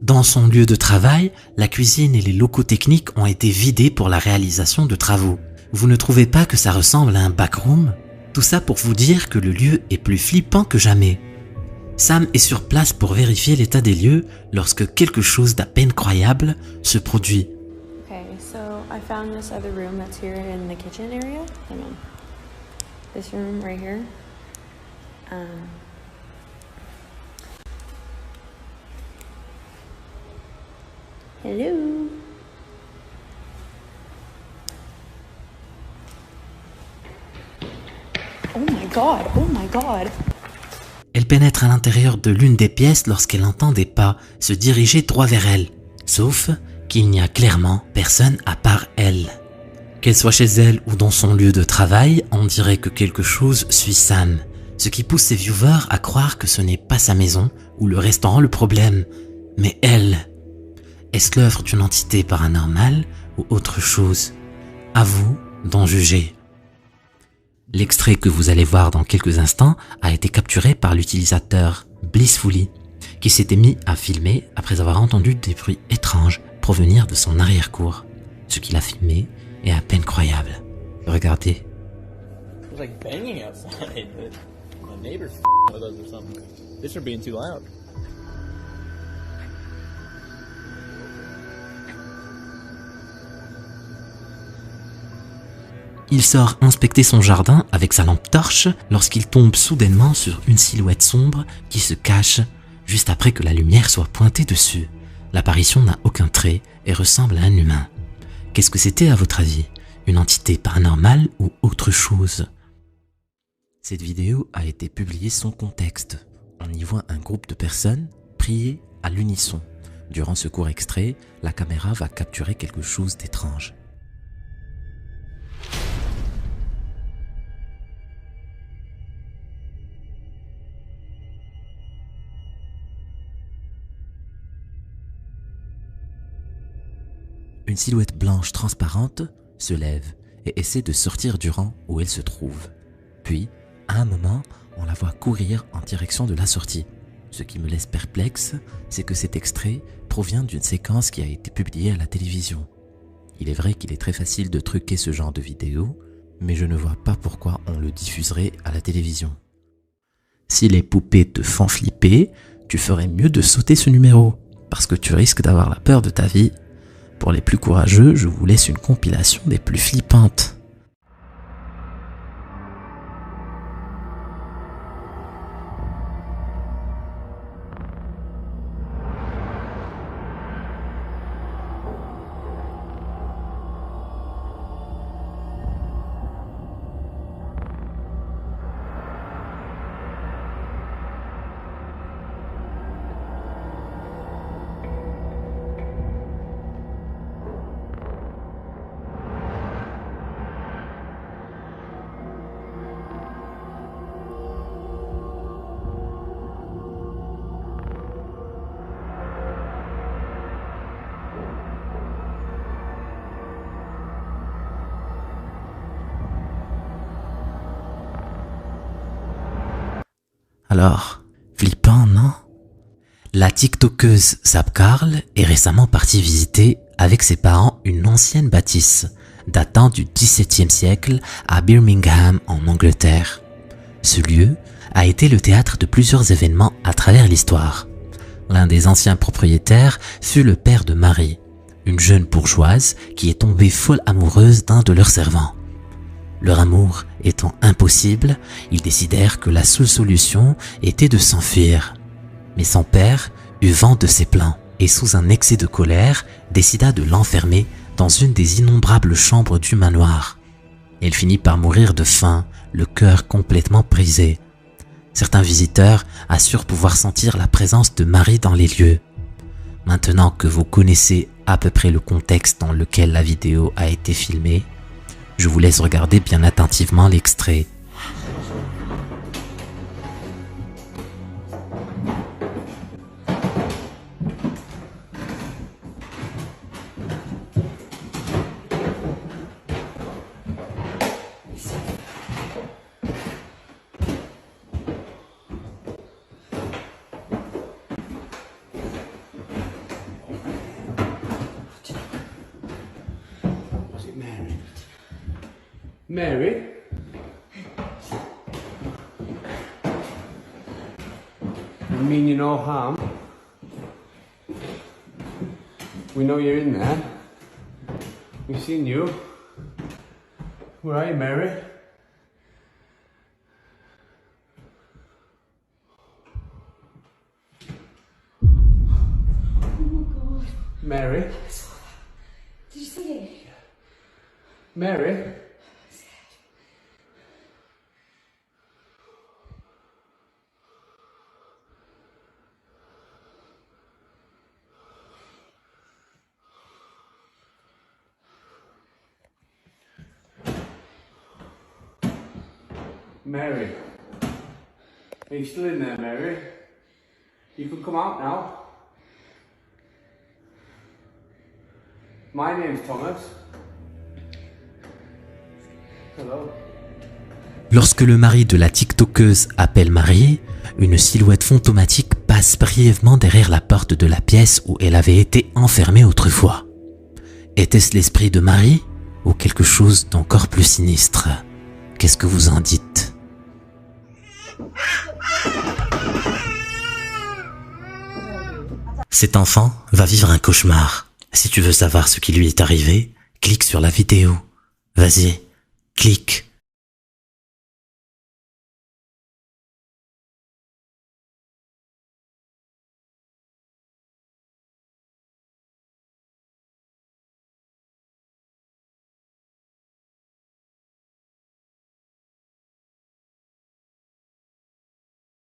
Dans son lieu de travail, la cuisine et les locaux techniques ont été vidés pour la réalisation de travaux. Vous ne trouvez pas que ça ressemble à un backroom? Tout ça pour vous dire que le lieu est plus flippant que jamais. Sam est sur place pour vérifier l'état des lieux lorsque quelque chose d'à peine croyable se produit. Okay, so I found this other room that's here in the kitchen area. Hang on. This room right here. Hello. Oh my god, oh my god. Elle Elle pénètre à l'intérieur de l'une des pièces lorsqu'elle entend des pas se diriger droit vers elle, sauf qu'il n'y a clairement personne à part elle. Qu'elle soit chez elle ou dans son lieu de travail, on dirait que quelque chose suit Sam, ce qui pousse ses viewers à croire que ce n'est pas sa maison ou le restaurant le problème, mais elle. Est-ce l'œuvre d'une entité paranormale ou autre chose? À vous d'en juger. L'extrait que vous allez voir dans quelques instants a été capturé par l'utilisateur Blissfully, qui s'était mis à filmer après avoir entendu des bruits étranges provenir de son arrière-cour. Ce qu'il a filmé est à peine croyable. Regardez. There's like banging outside, but my neighbor's with us or something. This are being too loud. Il sort inspecter son jardin avec sa lampe torche lorsqu'il tombe soudainement sur une silhouette sombre qui se cache juste après que la lumière soit pointée dessus. L'apparition n'a aucun trait et ressemble à un humain. Qu'est-ce que c'était à votre avis? Une entité paranormale ou autre chose? Cette vidéo a été publiée sans contexte. On y voit un groupe de personnes prier à l'unisson. Durant ce court extrait, la caméra va capturer quelque chose d'étrange. Une silhouette blanche transparente se lève et essaie de sortir du rang où elle se trouve. Puis, à un moment, on la voit courir en direction de la sortie. Ce qui me laisse perplexe, c'est que cet extrait provient d'une séquence qui a été publiée à la télévision. Il est vrai qu'il est très facile de truquer ce genre de vidéo, mais je ne vois pas pourquoi on le diffuserait à la télévision. Si les poupées te font flipper, tu ferais mieux de sauter ce numéro, parce que tu risques d'avoir la peur de ta vie. Pour les plus courageux, je vous laisse une compilation des plus flippantes. Alors, flippant, non? La tiktokeuse Sab Carl est récemment partie visiter avec ses parents une ancienne bâtisse datant du XVIIe siècle à Birmingham en Angleterre. Ce lieu a été le théâtre de plusieurs événements à travers l'histoire. L'un des anciens propriétaires fut le père de Marie, une jeune bourgeoise qui est tombée folle amoureuse d'un de leurs servants. Leur amour étant impossible, ils décidèrent que la seule solution était de s'enfuir. Mais son père eut vent de ses plans et sous un excès de colère, décida de l'enfermer dans une des innombrables chambres du manoir. Elle finit par mourir de faim, le cœur complètement brisé. Certains visiteurs assurent pouvoir sentir la présence de Marie dans les lieux. Maintenant que vous connaissez à peu près le contexte dans lequel la vidéo a été filmée, je vous laisse regarder bien attentivement l'extrait. Mary? You mean you no harm? We know you're in there. We've seen you. Where are you, Mary? Mary? Did you see it? Mary? Mary. Are you still in there, Mary? You can come out now. My name's Thomas. Hello. Lorsque le mari de la TikTokeuse appelle Marie, une silhouette fantomatique passe brièvement derrière la porte de la pièce où elle avait été enfermée autrefois. Était-ce l'esprit de Marie ou quelque chose d'encore plus sinistre? Qu'est-ce que vous en dites? Cet enfant va vivre un cauchemar. Si tu veux savoir ce qui lui est arrivé, clique sur la vidéo. Vas-y, clique.